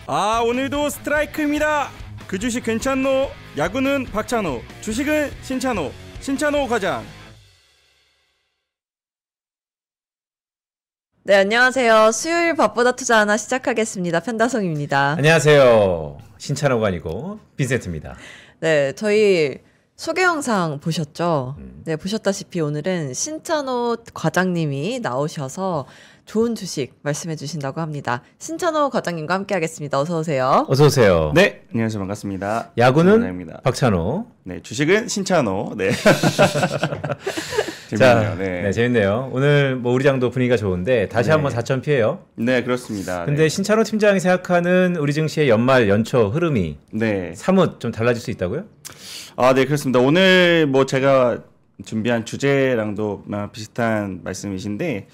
오늘도 스트라이크입니다. 그 주식 괜찮노? 야구는 박찬호, 주식은 신찬호, 신찬호 과장. 네, 안녕하세요. 수요일 밥보다 투자 하나 시작하겠습니다. 편다성입니다. 안녕하세요. 신찬호가 아니고 빈센트입니다. 네, 저희 소개 영상 보셨죠? 네, 보셨다시피 오늘은 신찬호 과장님이 나오셔서 좋은 주식 말씀해 주신다고 합니다. 신찬호 과장님과 함께 하겠습니다. 어서 오세요. 어서 오세요. 네, 안녕하세요. 반갑습니다. 야구는 박찬호. 네, 주식은 신찬호. 네. 재밌네요. 네, 재밌네요. 오늘 뭐 우리 장도 분위기가 좋은데 다시 한번 4천 피해요. 네, 그렇습니다. 근데 신찬호 팀장이 생각하는 우리 증시의 연말 연초 흐름이 사뭇 좀 달라질 수 있다고요? 네, 그렇습니다. 오늘 뭐 제가 준비한 주제랑도 비슷한 말씀이신데,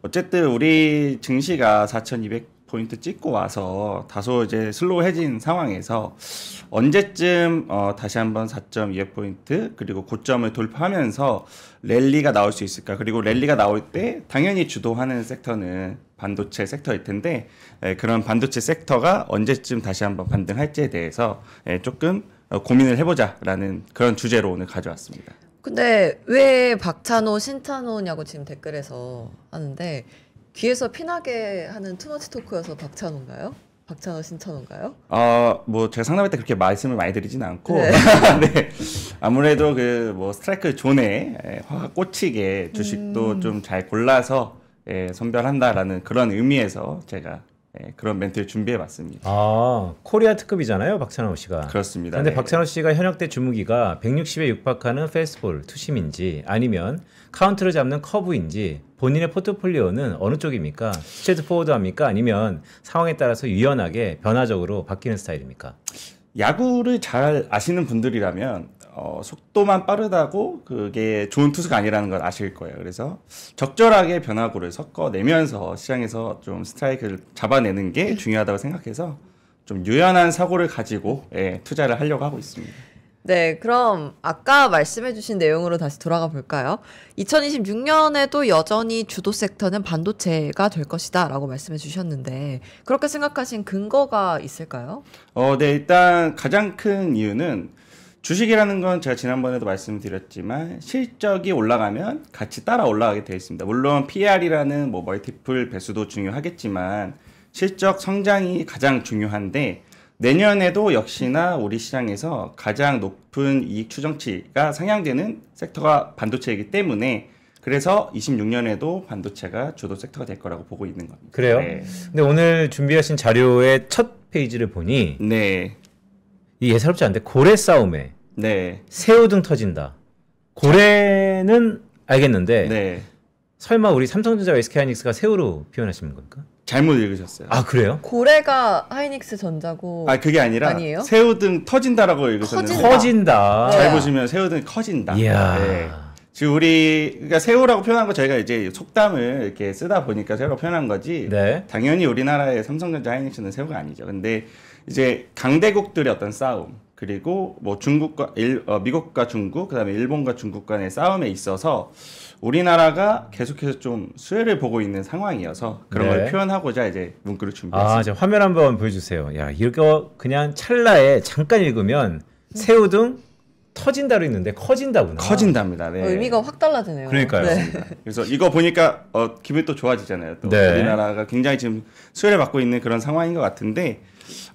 어쨌든 우리 증시가 4,200포인트 찍고 와서 다소 이제 슬로우해진 상황에서 언제쯤 다시 한번 4.200포인트 그리고 고점을 돌파하면서 랠리가 나올 수 있을까? 그리고 랠리가 나올 때 당연히 주도하는 섹터는 반도체 섹터일 텐데, 그런 반도체 섹터가 언제쯤 다시 한번 반등할지에 대해서 조금 고민을 해보자라는 그런 주제로 오늘 가져왔습니다. 근데 왜 박찬호, 신찬호냐고 지금 댓글에서 하는데, 귀에서 피나게 하는 투머치 토크여서 박찬호인가요? 박찬호, 신찬호인가요? 뭐 제가 상담할 때 그렇게 말씀을 많이 드리진 않고, 네. 네. 아무래도 그 뭐 스트라이크 존에 화가 꽂히게 주식도 좀 잘 골라서 선별한다라는 그런 의미에서 제가 그런 멘트를 준비해봤습니다. 코리아 특급이잖아요, 박찬호 씨가. 그렇습니다. 근데 네. 박찬호 씨가 현역 때 주무기가 160에 육박하는 페스트볼 투심인지 아니면 카운트를 잡는 커브인지 본인의 포트폴리오는 어느 쪽입니까? 스트레이트 포워드합니까? 아니면 상황에 따라서 유연하게 변화적으로 바뀌는 스타일입니까? 야구를 잘 아시는 분들이라면 속도만 빠르다고 그게 좋은 투수가 아니라는 걸 아실 거예요. 그래서 적절하게 변화구를 섞어내면서 시장에서 좀 스트라이크를 잡아내는 게 중요하다고 생각해서 좀 유연한 사고를 가지고 투자를 하려고 하고 있습니다. 네, 그럼 아까 말씀해주신 내용으로 다시 돌아가 볼까요? 2026년에도 여전히 주도 섹터는 반도체가 될 것이다 라고 말씀해 주셨는데, 그렇게 생각하신 근거가 있을까요? 네, 일단 가장 큰 이유는 주식이라는 건 제가 지난번에도 말씀드렸지만 실적이 올라가면 같이 따라 올라가게 되어 있습니다. 물론 PR이라는 뭐 멀티플 배수도 중요하겠지만 실적 성장이 가장 중요한데, 내년에도 역시나 우리 시장에서 가장 높은 이익 추정치가 상향되는 섹터가 반도체이기 때문에, 그래서 26년에도 반도체가 주도 섹터가 될 거라고 보고 있는 겁니다. 그래요? 네. 근데 오늘 준비하신 자료의 첫 페이지를 보니 이 예사롭지 않은데 고래 싸움에 새우등 터진다. 고래는 알겠는데 설마 우리 삼성전자와 SK하이닉스가 새우로 표현하시는 겁니까? 잘못 읽으셨어요. 그래요? 고래가 하이닉스 전자고. 그게 아니라 아니에요? 새우등 터진다라고 읽으셨는데 커진다. 잘 보시면 새우등 커진다. 이야. 지금 그러니까 새우라고 표현한 거 저희가 이제 속담을 이렇게 쓰다 보니까 새우라고 표현한 거지. 당연히 우리나라의 삼성전자 하이닉스는 새우가 아니죠. 근데 이제 강대국들의 어떤 싸움, 그리고 뭐 미국과 중국, 그다음에 일본과 중국 간의 싸움에 있어서 우리나라가 계속해서 좀 수혜를 보고 있는 상황이어서 그런 걸 표현하고자 이제 문구를 준비했습니다. 화면 한번 보여주세요. 야, 이거 그냥 찰나에 잠깐 읽으면 새우등 터진다로 있는데 커진다구나. 커진답니다. 네. 의미가 확 달라지네요. 그러니까요. 그래서 이거 보니까 기분이 또 좋아지잖아요. 또 우리나라가 굉장히 지금 수혜를 받고 있는 그런 상황인 것 같은데,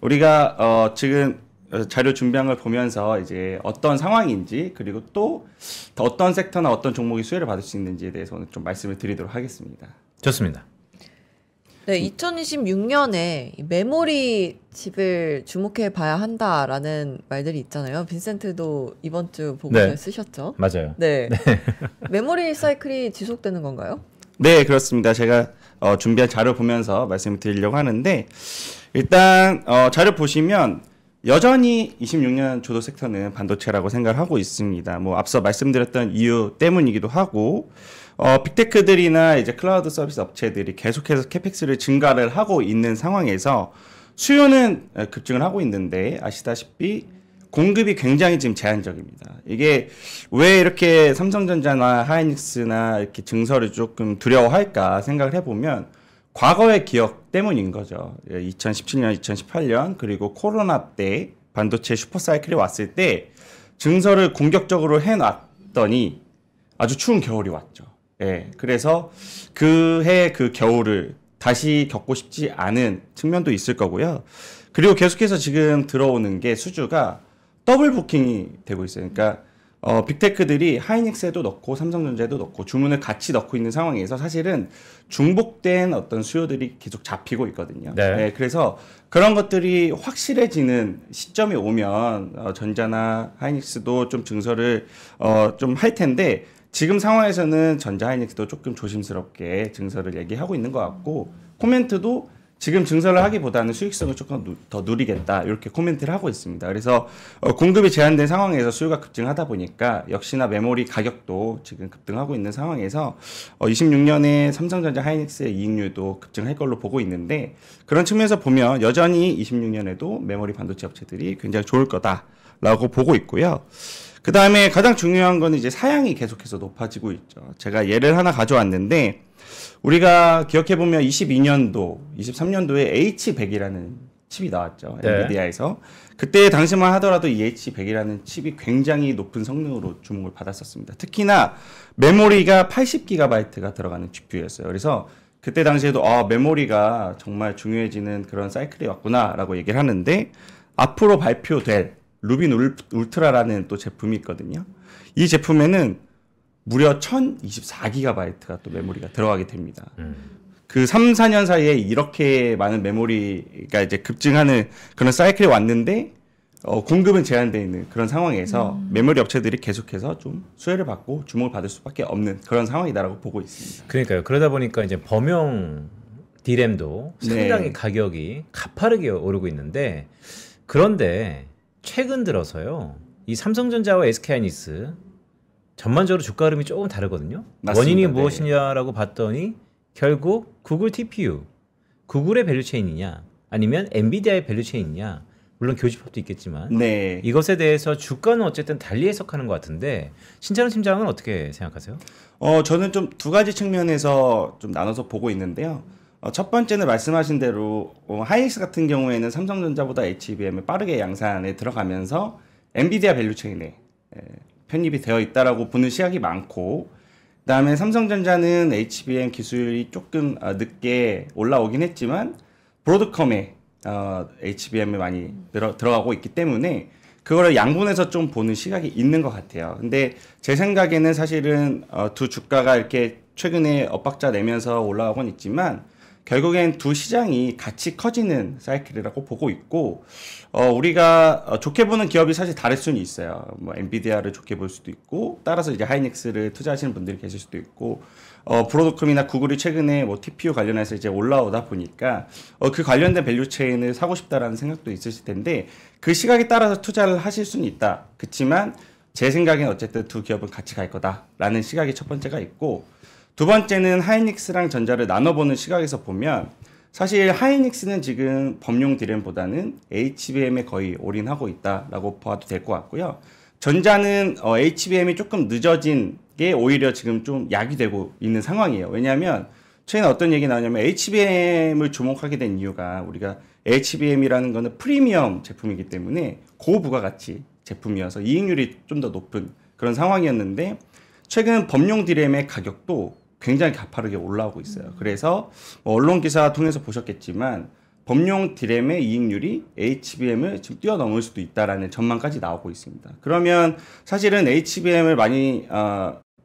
우리가 지금 자료 준비한 걸 보면서 이제 어떤 상황인지, 그리고 또 어떤 섹터나 어떤 종목이 수혜를 받을 수 있는지에 대해서 오늘 좀 말씀을 드리도록 하겠습니다. 좋습니다. 네, 2026년에 메모리 칩을 주목해 봐야 한다라는 말들이 있잖아요. 빈센트도 이번 주 보고서에 쓰셨죠? 맞아요. 네. 메모리 사이클이 지속되는 건가요? 네, 그렇습니다. 제가 준비한 자료 보면서 말씀을 드리려고 하는데, 일단 자료 보시면 여전히 26년 주도 섹터는 반도체라고 생각을 하고 있습니다. 뭐 앞서 말씀드렸던 이유 때문이기도 하고, 빅테크들이나 이제 클라우드 서비스 업체들이 계속해서 캐펙스를 증가를 하고 있는 상황에서 수요는 급증을 하고 있는데, 아시다시피 공급이 굉장히 지금 제한적입니다. 이게 왜 이렇게 삼성전자나 하이닉스나 이렇게 증설을 조금 두려워할까 생각을 해보면, 과거의 기억 때문인 거죠. 2017년, 2018년 그리고 코로나 때 반도체 슈퍼사이클이 왔을 때 증설을 공격적으로 해놨더니 아주 추운 겨울이 왔죠. 예, 그래서 그 해 그 겨울을 다시 겪고 싶지 않은 측면도 있을 거고요. 그리고 계속해서 지금 들어오는 게 수주가 더블 부킹이 되고 있어요. 그러니까 빅테크들이 하이닉스에도 넣고 삼성전자에도 넣고 주문을 같이 넣고 있는 상황에서 사실은 중복된 어떤 수요들이 계속 잡히고 있거든요. 네. 네, 그래서 그런 것들이 확실해지는 시점이 오면 전자나 하이닉스도 좀 증설을 좀 할 텐데 지금 상황에서는 전자 하이닉스도 조금 조심스럽게 증설을 얘기하고 있는 것 같고 코멘트도 지금 증설을 하기보다는 수익성을 조금 더 누리겠다 이렇게 코멘트를 하고 있습니다. 그래서 공급이 제한된 상황에서 수요가 급증하다 보니까 역시나 메모리 가격도 지금 급등하고 있는 상황에서 26년에 삼성전자 하이닉스의 이익률도 급증할 걸로 보고 있는데 그런 측면에서 보면 여전히 26년에도 메모리 반도체 업체들이 굉장히 좋을 거다라고 보고 있고요. 그 다음에 가장 중요한 거는 이제 사양이 계속해서 높아지고 있죠. 제가 예를 하나 가져왔는데 우리가 기억해보면 22년도, 23년도에 H100이라는 칩이 나왔죠. 네. 엔비디아에서. 그때 당시만 하더라도 이 H100이라는 칩이 굉장히 높은 성능으로 주목을 받았었습니다. 특히나 메모리가 80GB가 들어가는 GPU였어요. 그래서 그때 당시에도 메모리가 정말 중요해지는 그런 사이클이 왔구나라고 얘기를 하는데 앞으로 발표될 루빈 울트라라는 또 제품이 있거든요. 이 제품에는 무려 1024GB가 또 메모리가 들어가게 됩니다. 그 3, 4년 사이에 이렇게 많은 메모리가 이제 급증하는 그런 사이클이 왔는데 공급은 제한되어 있는 그런 상황에서 메모리 업체들이 계속해서 좀 수혜를 받고 주목을 받을 수밖에 없는 그런 상황이다라고 보고 있습니다. 그러니까요. 그러다 보니까 이제 범용 D램도 상당히 네. 가격이 가파르게 오르고 있는데 그런데 최근 들어서요. 이 삼성전자와 SK하이닉스 전반적으로 주가 흐름이 조금 다르거든요. 맞습니다. 원인이 네. 무엇이냐라고 봤더니 결국 구글 TPU, 구글의 밸류체인이냐 아니면 엔비디아의 밸류체인이냐 물론 교집합도 있겠지만 네. 이것에 대해서 주가는 어쨌든 달리 해석하는 것 같은데 신찬호 팀장은 어떻게 생각하세요? 저는 좀 두 가지 측면에서 좀 나눠서 보고 있는데요. 첫 번째는 말씀하신 대로 하이닉스 같은 경우에는 삼성전자보다 HBM을 빠르게 양산에 들어가면서 엔비디아 밸류체인에 편입이 되어 있다라고 보는 시각이 많고 그다음에 삼성전자는 HBM 기술이 조금 늦게 올라오긴 했지만 브로드컴에 HBM을 많이 들어가고 있기 때문에 그거를 양분해서 좀 보는 시각이 있는 것 같아요. 근데 제 생각에는 사실은 두 주가가 이렇게 최근에 엇박자 내면서 올라가곤 있지만 결국엔 두 시장이 같이 커지는 사이클이라고 보고 있고 우리가 좋게 보는 기업이 사실 다를 수는 있어요. 뭐 엔비디아를 좋게 볼 수도 있고 따라서 이제 하이닉스를 투자하시는 분들이 계실 수도 있고 브로드컴이나 구글이 최근에 뭐 TPU 관련해서 이제 올라오다 보니까 그 관련된 밸류 체인을 사고 싶다라는 생각도 있으실 텐데 그 시각에 따라서 투자를 하실 수는 있다. 그렇지만 제 생각엔 어쨌든 두 기업은 같이 갈 거다라는 시각이 첫 번째가 있고 두 번째는 하이닉스랑 전자를 나눠보는 시각에서 보면 사실 하이닉스는 지금 범용 D램보다는 HBM에 거의 올인하고 있다라고 봐도 될 것 같고요. 전자는 HBM이 조금 늦어진 게 오히려 지금 좀 약이 되고 있는 상황이에요. 왜냐하면 최근에 어떤 얘기 나오냐면 HBM을 주목하게 된 이유가 우리가 HBM이라는 거는 프리미엄 제품이기 때문에 고부가가치 제품이어서 이익률이 좀 더 높은 그런 상황이었는데 최근 범용 D램의 가격도 굉장히 가파르게 올라오고 있어요. 그래서 언론 기사 통해서 보셨겠지만 범용 D램의 이익률이 HBM을 지금 뛰어넘을 수도 있다라는 전망까지 나오고 있습니다. 그러면 사실은 HBM을 많이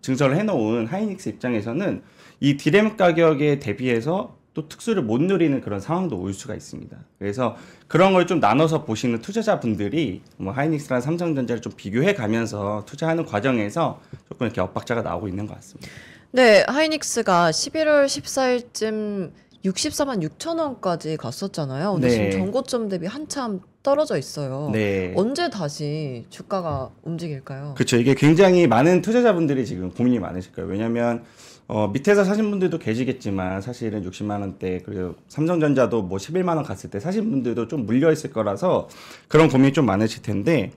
증설을 해놓은 하이닉스 입장에서는 이 D램 가격에 대비해서 또 특수를 못 누리는 그런 상황도 올 수가 있습니다. 그래서 그런 걸 좀 나눠서 보시는 투자자분들이 뭐 하이닉스랑 삼성전자를 좀 비교해 가면서 투자하는 과정에서 조금 이렇게 엇박자가 나오고 있는 것 같습니다. 네, 하이닉스가 11월 14일쯤 64만 6천 원까지 갔었잖아요. 근데 네. 지금 전고점 대비 한참 떨어져 있어요. 네. 언제 다시 주가가 움직일까요? 그렇죠. 이게 굉장히 많은 투자자분들이 지금 고민이 많으실 거예요. 왜냐하면 밑에서 사신 분들도 계시겠지만 사실은 60만 원대 그리고 삼성전자도 뭐 11만 원 갔을 때 사신 분들도 좀 물려 있을 거라서 그런 고민이 좀 많으실 텐데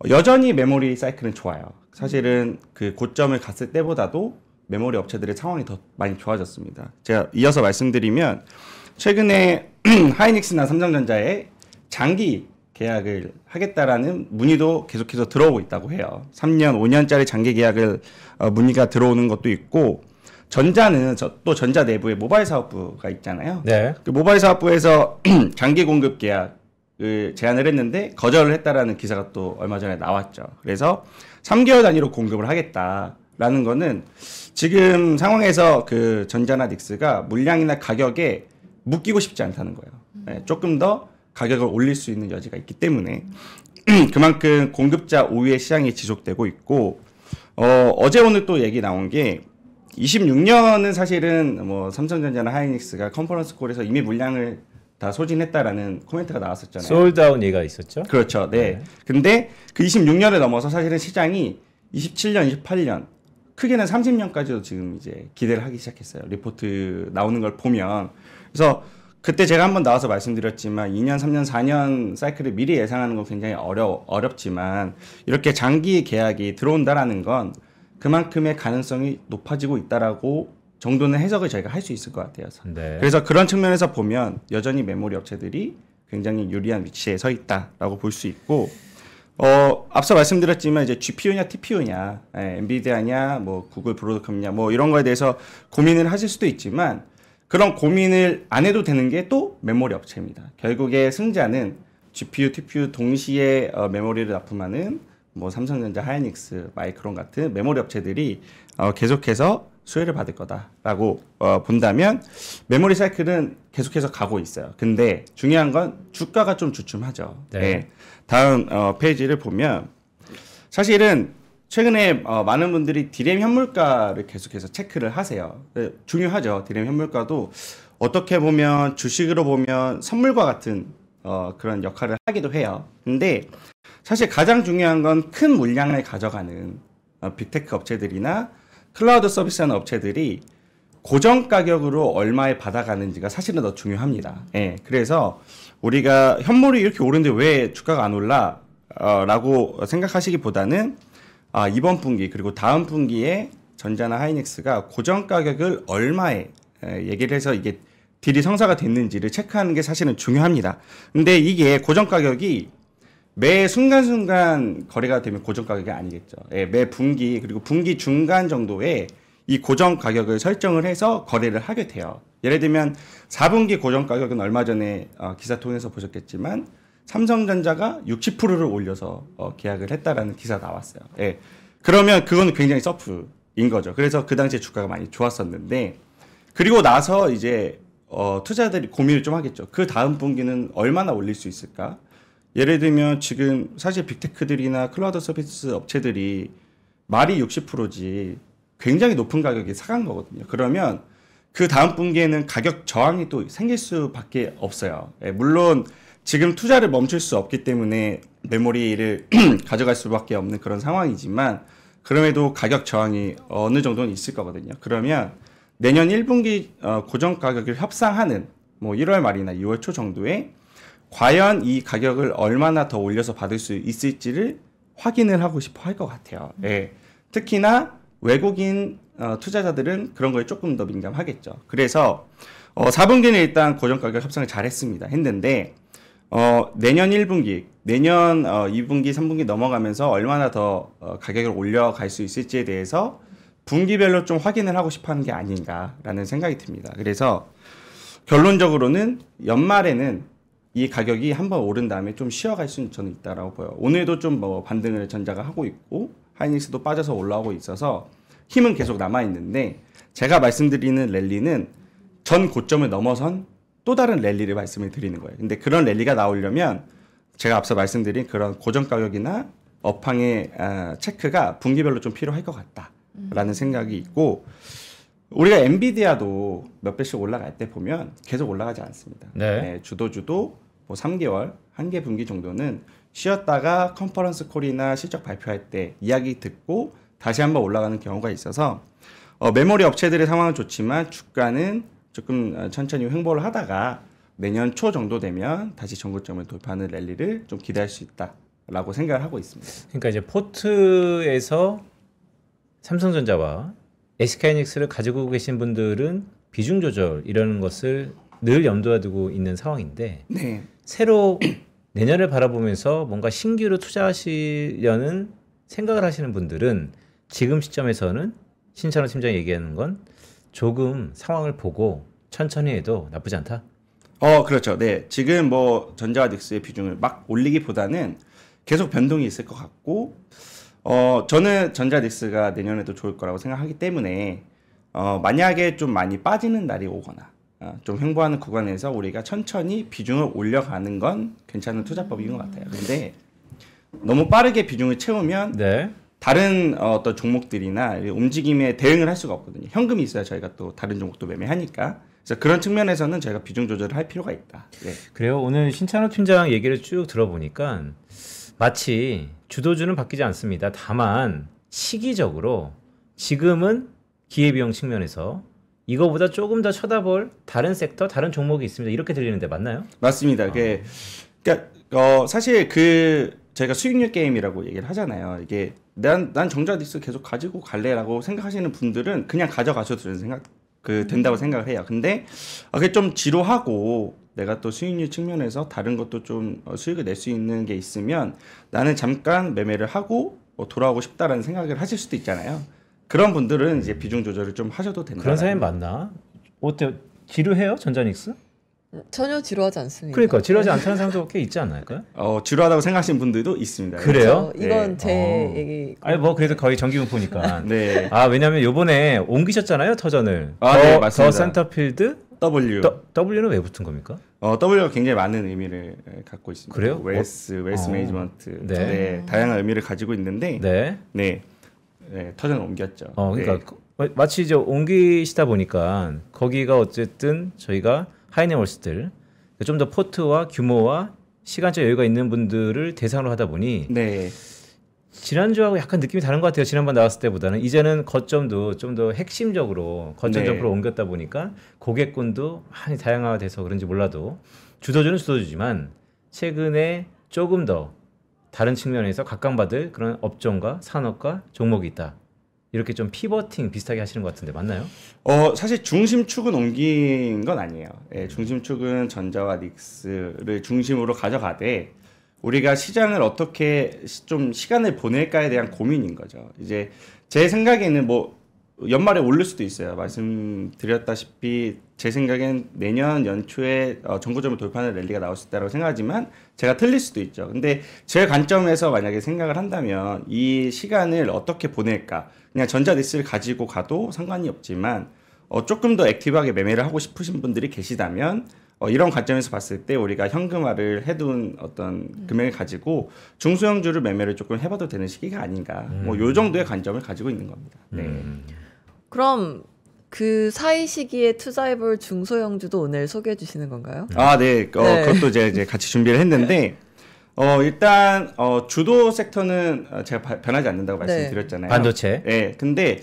여전히 메모리 사이클은 좋아요. 사실은 그 고점을 갔을 때보다도 메모리 업체들의 상황이 더 많이 좋아졌습니다. 제가 이어서 말씀드리면 최근에 하이닉스나 삼성전자에 장기 계약을 하겠다라는 문의도 계속해서 들어오고 있다고 해요. 3년, 5년짜리 장기 계약을 문의가 들어오는 것도 있고, 전자는 또 전자 내부에 모바일 사업부가 있잖아요. 네. 그 모바일 사업부에서 장기 공급 계약을 제안을 했는데 거절을 했다라는 기사가 또 얼마 전에 나왔죠. 그래서 3개월 단위로 공급을 하겠다라는 거는 지금 상황에서 그 전자나 닉스가 물량이나 가격에 묶이고 싶지 않다는 거예요. 네, 조금 더 가격을 올릴 수 있는 여지가 있기 때문에 그만큼 공급자 우위의 시장이 지속되고 있고, 어제 오늘 또 얘기 나온 게 26년은 사실은 뭐 삼성전자나 하이닉스가 컨퍼런스 콜에서 이미 물량을 다 소진했다라는 코멘트가 나왔었잖아요. 솔드아웃 얘기가 있었죠. 그렇죠. 네. 근데 그 26년을 넘어서 사실은 시장이 27년, 28년, 크게는 30년까지도 지금 이제 기대를 하기 시작했어요. 리포트 나오는 걸 보면. 그래서 그때 제가 한번 나와서 말씀드렸지만 2년, 3년, 4년 사이클을 미리 예상하는 건 굉장히 어렵지만 이렇게 장기 계약이 들어온다라는 건 그만큼의 가능성이 높아지고 있다라고 정도는 해석을 저희가 할 수 있을 것 같아요. 네. 그래서 그런 측면에서 보면 여전히 메모리 업체들이 굉장히 유리한 위치에 서 있다라고 볼 수 있고, 앞서 말씀드렸지만 이제 GPU냐 TPU냐, 엔비디아냐, 뭐 구글 브로드컴이냐, 뭐 이런 거에 대해서 고민을 하실 수도 있지만 그런 고민을 안 해도 되는 게 또 메모리 업체입니다. 결국에 승자는 GPU, TPU 동시에 메모리를 납품하는 뭐 삼성전자, 하이닉스, 마이크론 같은 메모리 업체들이 계속해서 수혜를 받을 거다라고 본다면 메모리 사이클은 계속해서 가고 있어요. 근데 중요한 건 주가가 좀 주춤하죠. 네. 네. 다음 페이지를 보면 사실은 최근에 많은 분들이 디램 현물가를 계속해서 체크를 하세요. 중요하죠. 디램 현물가도 어떻게 보면 주식으로 보면 선물과 같은 그런 역할을 하기도 해요. 근데 사실 가장 중요한 건 큰 물량을 가져가는 빅테크 업체들이나 클라우드 서비스하는 업체들이 고정 가격으로 얼마에 받아가는지가 사실은 더 중요합니다. 예, 그래서 우리가 현물이 이렇게 오르는데 왜 주가가 안 올라? 라고 생각하시기보다는 이번 분기 그리고 다음 분기에 전자나 하이닉스가 고정 가격을 얼마에 얘기를 해서 이게 딜이 성사가 됐는지를 체크하는 게 사실은 중요합니다. 근데 이게 고정 가격이 매 순간순간 거래가 되면 고정 가격이 아니겠죠. 예, 매 분기 그리고 분기 중간 정도에 이 고정 가격을 설정을 해서 거래를 하게 돼요. 예를 들면 4분기 고정 가격은 얼마 전에 기사 통해서 보셨겠지만 삼성전자가 60%를 올려서 계약을 했다라는 기사 나왔어요. 예, 그러면 그건 굉장히 서프인 거죠. 그래서 그 당시에 주가가 많이 좋았었는데 그리고 나서 이제 투자자들이 고민을 좀 하겠죠. 그 다음 분기는 얼마나 올릴 수 있을까? 예를 들면 지금 사실 빅테크들이나 클라우드 서비스 업체들이 말이 60%지 굉장히 높은 가격에 사간 거거든요. 그러면 그 다음 분기에는 가격 저항이 또 생길 수밖에 없어요. 예, 물론 지금 투자를 멈출 수 없기 때문에 메모리를 가져갈 수밖에 없는 그런 상황이지만 그럼에도 가격 저항이 어느 정도는 있을 거거든요. 그러면 내년 1분기 고정 가격을 협상하는 뭐 1월 말이나 2월 초 정도에 과연 이 가격을 얼마나 더 올려서 받을 수 있을지를 확인을 하고 싶어 할 것 같아요. 예. 특히나 외국인 투자자들은 그런 거에 조금 더 민감하겠죠. 그래서 4분기는 일단 고정 가격 협상을 잘 했는데 내년 1분기, 내년 2분기, 3분기 넘어가면서 얼마나 더 가격을 올려갈 수 있을지에 대해서 분기별로 좀 확인을 하고 싶어 하는 게 아닌가라는 생각이 듭니다. 그래서 결론적으로는 연말에는 이 가격이 한번 오른 다음에 좀 쉬어갈 수는 저는 있다라고 보여요. 오늘도 좀 뭐 반등을 전자가 하고 있고 하이닉스도 빠져서 올라오고 있어서 힘은 계속 남아 있는데 제가 말씀드리는 랠리는 전 고점을 넘어선 또 다른 랠리를 말씀을 드리는 거예요. 근데 그런 랠리가 나오려면 제가 앞서 말씀드린 그런 고정 가격이나 업황의 체크가 분기별로 좀 필요할 것 같다라는 생각이 있고 우리가 엔비디아도 몇 배씩 올라갈 때 보면 계속 올라가지 않습니다. 네. 네, 주도 뭐 3개월, 한 개 분기 정도는 쉬었다가 컨퍼런스 콜이나 실적 발표할 때 이야기 듣고 다시 한번 올라가는 경우가 있어서 메모리 업체들의 상황은 좋지만 주가는 조금 천천히 횡보를 하다가 내년 초 정도 되면 다시 전고점을 돌파하는 랠리를 좀 기대할 수 있다라고 생각을 하고 있습니다. 그러니까 이제 포트에서 삼성전자와 SK하이닉스를 가지고 계신 분들은 비중 조절이라는 것을 늘 염두에 두고 있는 상황인데 네. 새로 내년을 바라보면서 뭔가 신규로 투자하시려는 생각을 하시는 분들은 지금 시점에서는 신찬호 팀장이 얘기하는 건 조금 상황을 보고 천천히 해도 나쁘지 않다. 그렇죠. 네. 지금 뭐 전자와 닉스의 비중을 막 올리기보다는 계속 변동이 있을 것 같고, 저는 전자 닉스가 내년에도 좋을 거라고 생각하기 때문에, 만약에 좀 많이 빠지는 날이 오거나, 좀 횡보하는 구간에서 우리가 천천히 비중을 올려가는 건 괜찮은 투자법인 것 같아요. 근데 너무 빠르게 비중을 채우면 네. 다른 어떤 종목들이나 움직임에 대응을 할 수가 없거든요. 현금이 있어야 저희가 또 다른 종목도 매매하니까. 그래서 그런 측면에서는 저희가 비중 조절을 할 필요가 있다. 네. 그래요. 오늘 신찬호 팀장 얘기를 쭉 들어보니까 마치 주도주는 바뀌지 않습니다. 다만 시기적으로 지금은 기회비용 측면에서 이거보다 조금 더 쳐다볼 다른 섹터, 다른 종목이 있습니다. 이렇게 들리는데 맞나요? 맞습니다. 그러니까 사실 저희가 수익률 게임이라고 얘기를 하잖아요. 이게 난 전자 닉스 계속 가지고 갈래라고 생각하시는 분들은 그냥 가져가셔도 된다고 생각을 해요. 근데 그게 좀 지루하고 내가 또 수익률 측면에서 다른 것도 좀 수익을 낼 수 있는 게 있으면 나는 잠깐 매매를 하고 돌아오고 싶다라는 생각을 하실 수도 있잖아요. 그런 분들은 이제 비중 조절을 좀 하셔도 된다. 그런 사람이 많나? 어때요? 지루해요? 전자닉스? 전혀 지루하지 않습니다. 그러니까 지루하지 않다는 사람도 꽤 있지 않을까요? 지루하다고 생각하시는 분들도 있습니다. 그래요? 이건 제 얘기. 아니 뭐 그래도 거의 정기분포니까. 네. 왜냐면 요번에 옮기셨잖아요 터전을. 네, 맞습니다. 더 센터필드 W. W는 왜 붙은 겁니까? W가 굉장히 많은 의미를 갖고 있습니다. 그래요? 웨스 매니지먼트. 네. 다양한 의미를 가지고 있는데. 네. 터전을 옮겼죠. 그러니까 마치 이제 옮기시다 보니까 거기가 어쨌든 저희가 하이넷월스들 좀 더 포트와 규모와 시간적 여유가 있는 분들을 대상으로 하다 보니 지난주하고 약간 느낌이 다른 것 같아요. 지난번 나왔을 때보다는 이제는 거점도 좀 더 핵심적으로 거점 점프로 옮겼다 보니까 고객군도 많이 다양화돼서 그런지 몰라도 주도주는 주도주지만 최근에 조금 더 다른 측면에서 각광받을 그런 업종과 산업과 종목이 있다. 이렇게 좀 피버팅 비슷하게 하시는 것 같은데 맞나요? 사실 중심축은 옮긴 건 아니에요. 중심축은 전자와 닉스를 중심으로 가져가되 우리가 시장을 어떻게 좀 시간을 보낼까에 대한 고민인 거죠. 이제 제 생각에는 뭐 연말에 오를 수도 있어요. 말씀드렸다시피 제 생각엔 내년 연초에 정고점을 돌파하는 랠리가 나올 수 있다고 생각하지만 제가 틀릴 수도 있죠. 근데 제 관점에서 만약에 생각을 한다면 이 시간을 어떻게 보낼까? 그냥 전자 닉스를 가지고 가도 상관이 없지만 조금 더 액티브하게 매매를 하고 싶으신 분들이 계시다면 이런 관점에서 봤을 때 우리가 현금화를 해둔 어떤 금액을 가지고 중소형주를 매매를 조금 해봐도 되는 시기가 아닌가. 뭐 요 정도의 관점을 가지고 있는 겁니다. 네. 그럼 그 사이 시기에 투자해볼 중소형주도 오늘 소개해 주시는 건가요? 네. 그것도 이제 같이 준비를 했는데 일단 주도 섹터는 제가 변하지 않는다고 말씀드렸잖아요. 반도체. 네. 근데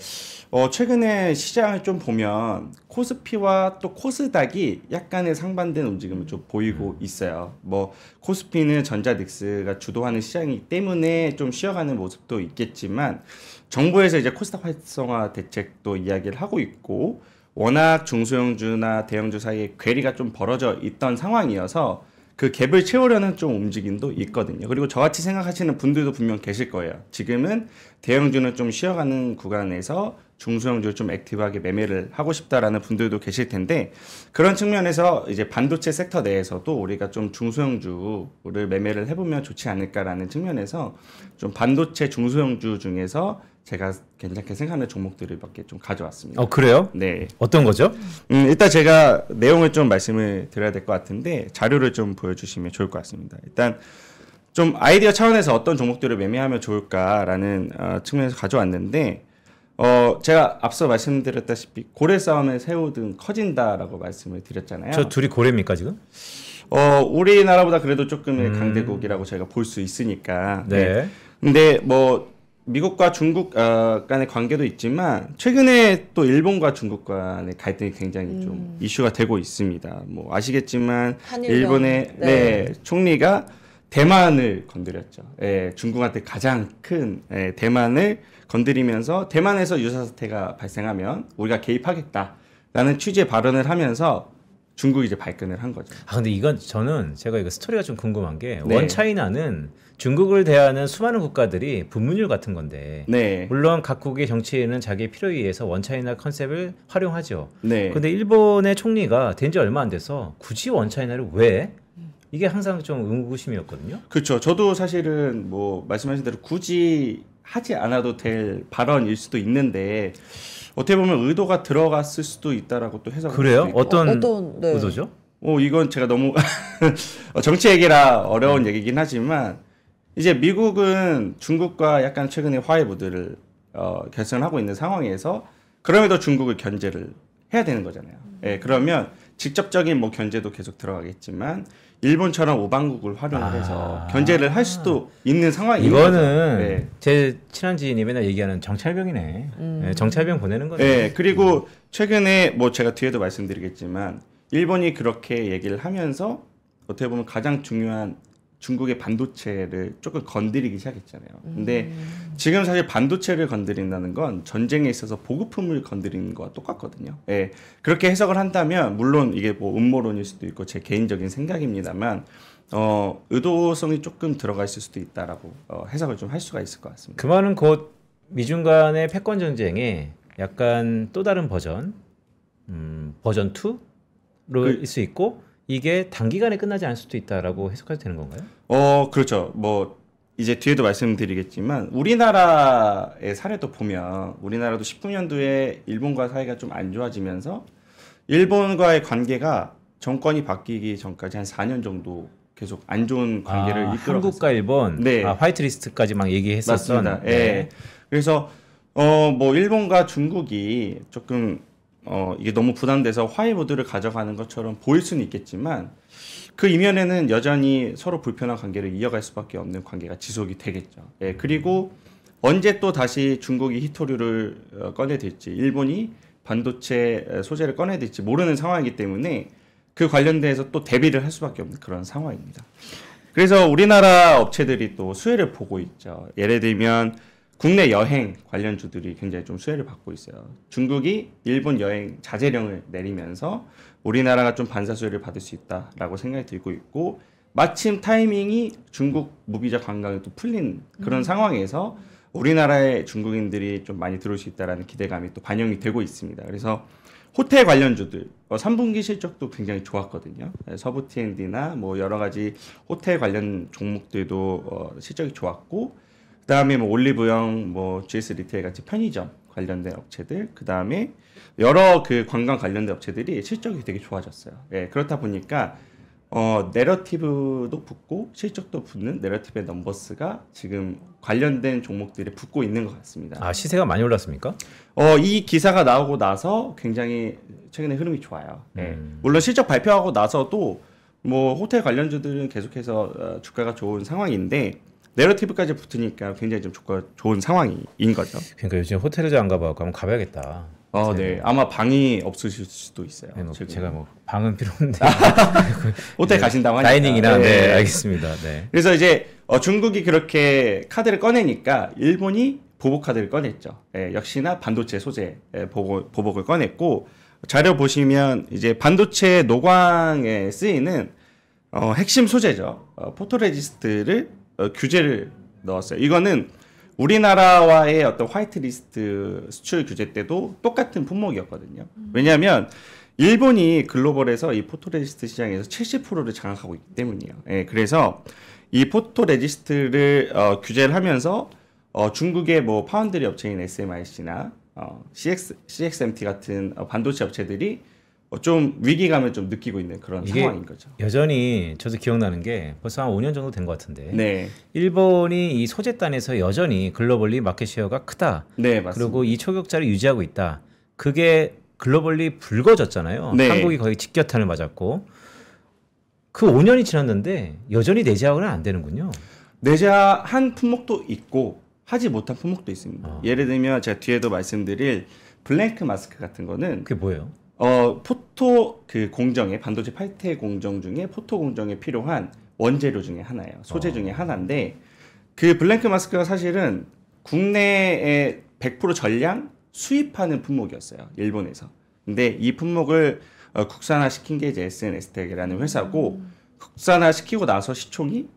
최근에 시장을 좀 보면 코스피와 또 코스닥이 약간의 상반된 움직임을 좀 보이고 있어요. 뭐 코스피는 전자 닉스가 주도하는 시장이기 때문에 좀 쉬어가는 모습도 있겠지만 정부에서 이제 코스닥 활성화 대책도 이야기를 하고 있고 워낙 중소형주나 대형주 사이에 괴리가 좀 벌어져 있던 상황이어서 그 갭을 채우려는 좀 움직임도 있거든요. 그리고 저같이 생각하시는 분들도 분명 계실 거예요. 지금은 대형주는 좀 쉬어가는 구간에서 중소형주를 좀 액티브하게 매매를 하고 싶다라는 분들도 계실 텐데 그런 측면에서 이제 반도체 섹터 내에서도 우리가 좀 중소형주를 매매를 해보면 좋지 않을까라는 측면에서 좀 반도체 중소형주 중에서 제가 괜찮게 생각하는 종목들을 몇 개 좀 가져왔습니다. 그래요? 네. 어떤 거죠? 일단 제가 내용을 좀 말씀을 드려야 될 것 같은데 자료를 좀 보여주시면 좋을 것 같습니다. 일단 좀 아이디어 차원에서 어떤 종목들을 매매하면 좋을까라는 측면에서 가져왔는데 제가 앞서 말씀드렸다시피 고래 싸움의 새우 등 커진다라고 말씀을 드렸잖아요. 저 둘이 고래입니까 지금? 우리나라보다 그래도 조금의 강대국이라고 저희가 볼 수 있으니까. 네. 근데 뭐 미국과 중국 간의 관계도 있지만 최근에 또 일본과 중국 간의 갈등이 굉장히 좀 이슈가 되고 있습니다. 뭐 아시겠지만 일본의 총리가 대만을 건드렸죠. 예, 중국한테 가장 큰 대만을 건드리면서 대만에서 유사 사태가 발생하면 우리가 개입하겠다라는 취지의 발언을 하면서 중국이 이제 발끈을 한 거죠. 아 근데 이건 제가 이거 스토리가 좀 궁금한 게 네. 원차이나는 중국을 대하는 수많은 국가들이 분문율 같은 건데 네. 물론 각국의 정치인은 자기의 필요에 의해서 원차이나 컨셉을 활용하죠. 네. 근데 일본의 총리가 된 지 얼마 안 돼서 굳이 원차이나를 왜? 이게 항상 좀 의구심이었거든요. 그렇죠. 저도 사실은 뭐 말씀하신 대로 굳이 하지 않아도 될 발언일 수도 있는데 어떻게 보면 의도가 들어갔을 수도 있다라고 또 해석을 그래요? 어떤 네. 의도죠? 이건 제가 너무 정치 얘기라 어려운 얘기긴 하지만 이제 미국은 중국과 약간 최근에 화해 무드를 결성하고 있는 상황에서 그럼에도 중국을 견제를 해야 되는 거잖아요. 예, 그러면 직접적인 뭐 견제도 계속 들어가겠지만 일본처럼 우방국을 활용을 해서 견제를 할 수도 있는 상황이에요. 이거는 네. 제 친한 지인이 맨날 얘기하는 정찰병이네. 네, 정찰병 보내는 거네. 네, 그리고 최근에 뭐 제가 뒤에도 말씀드리겠지만 일본이 그렇게 얘기를 하면서 어떻게 보면 가장 중요한 중국의 반도체를 조금 건드리기 시작했잖아요. 근데 지금 사실 반도체를 건드린다는 건 전쟁에 있어서 보급품을 건드리는 거와 똑같거든요. 예, 그렇게 해석을 한다면 물론 이게 뭐 음모론일 수도 있고 제 개인적인 생각입니다만 의도성이 조금 들어가 있을 수도 있다라고 해석을 좀 할 수가 있을 것 같습니다. 그 말은 곧 미중 간의 패권 전쟁에 약간 또 다른 버전, 버전 2로 일 수 있고 이게 단기간에 끝나지 않을 수도 있다라고 해석해도 되는 건가요? 그렇죠. 뭐 이제 뒤에도 말씀드리겠지만 우리나라의 사례도 보면 우리나라도 19년도에 일본과 사이가 좀 안 좋아지면서 일본과의 관계가 정권이 바뀌기 전까지 한 4년 정도 계속 안 좋은 관계를 이끌어갔어요. 한국과 일본 네. 화이트리스트까지 막 얘기했었던. 맞습니다. 네. 그래서 뭐 일본과 중국이 조금 이게 너무 부담돼서 화해 모드를 가져가는 것처럼 보일 수는 있겠지만 그 이면에는 여전히 서로 불편한 관계를 이어갈 수밖에 없는 관계가 지속이 되겠죠. 예, 그리고 언제 또 다시 중국이 히토류를 꺼내들지 일본이 반도체 소재를 꺼내들지 모르는 상황이기 때문에 그 관련돼서 또 대비를 할 수밖에 없는 그런 상황입니다. 그래서 우리나라 업체들이 또 수혜를 보고 있죠. 예를 들면 국내 여행 관련주들이 굉장히 좀 수혜를 받고 있어요. 중국이 일본 여행 자제령을 내리면서 우리나라가 좀 반사 수혜를 받을 수 있다라고 생각이 들고 있고 마침 타이밍이 중국 무비자 관광이 또 풀린 그런 상황에서 우리나라에 중국인들이 좀 많이 들어올 수 있다라는 기대감이 또 반영이 되고 있습니다. 그래서 호텔 관련주들 3분기 실적도 굉장히 좋았거든요. 서부 T&D나 뭐 여러 가지 호텔 관련 종목들도 실적이 좋았고 그다음에 뭐 올리브영, 뭐 GS 리테일 같이 편의점 관련된 업체들, 그다음에 여러 그 관광 관련된 업체들이 실적이 되게 좋아졌어요. 예, 그렇다 보니까 내러티브도 붙고 실적도 붙는 내러티브의 넘버스가 지금 관련된 종목들이 붙고 있는 것 같습니다. 아, 시세가 많이 올랐습니까? 이 기사가 나오고 나서 굉장히 최근에 흐름이 좋아요. 예. 물론 실적 발표하고 나서도 뭐 호텔 관련주들은 계속해서 주가가 좋은 상황인데 내러티브까지 붙으니까 굉장히 좀 좋은 상황인 거죠. 그러니까 요즘 호텔을 안 가봐서 한번 가봐야겠다. 네. 아마 방이 없으실 수도 있어요. 네, 뭐 제가 뭐 방은 필요 없는데 호텔 네, 가신다고 하니까. 다이닝이나 네, 알겠습니다. 네. 그래서 이제 중국이 그렇게 카드를 꺼내니까 일본이 보복 카드를 꺼냈죠. 역시나 반도체 소재 보복을 꺼냈고 자료 보시면 이제 반도체 노광에 쓰이는 핵심 소재죠. 포토레지스트를 규제를 넣었어요. 이거는 우리나라와의 어떤 화이트리스트 수출 규제 때도 똑같은 품목이었거든요. 왜냐하면 일본이 글로벌에서 이 포토레지스트 시장에서 70%를 장악하고 있기 때문이에요. 예, 그래서 이 포토레지스트를 규제를 하면서 중국의 뭐 파운드리 업체인 SMIC나 CXMT 같은 반도체 업체들이 좀 위기감을 좀 느끼고 있는 그런 상황인 거죠. 여전히 저도 기억나는 게 벌써 한 5년 정도 된 것 같은데 네. 일본이 이 소재단에서 여전히 글로벌리 마켓 셰어가 크다. 네, 맞습니다. 그리고 이 초격자를 유지하고 있다. 그게 글로벌리 불거졌잖아요. 네. 한국이 거의 직격탄을 맞았고 그 5년이 지났는데 여전히 내재하고는 안 되는군요. 내재한 품목도 있고 하지 못한 품목도 있습니다. 예를 들면 제가 뒤에도 말씀드릴 블랭크 마스크 같은 거는 그게 뭐예요? 포토 그 공정에 반도체 8태 공정 중에 포토 공정에 필요한 원재료 중에 하나예요. 소재 중에 하나인데 그 블랭크 마스크가 사실은 국내에 100% 전량 수입하는 품목이었어요. 일본에서. 근데 이 품목을 국산화시킨 게 이제 SNS텍이라는 회사고 국산화시키고 나서 시총이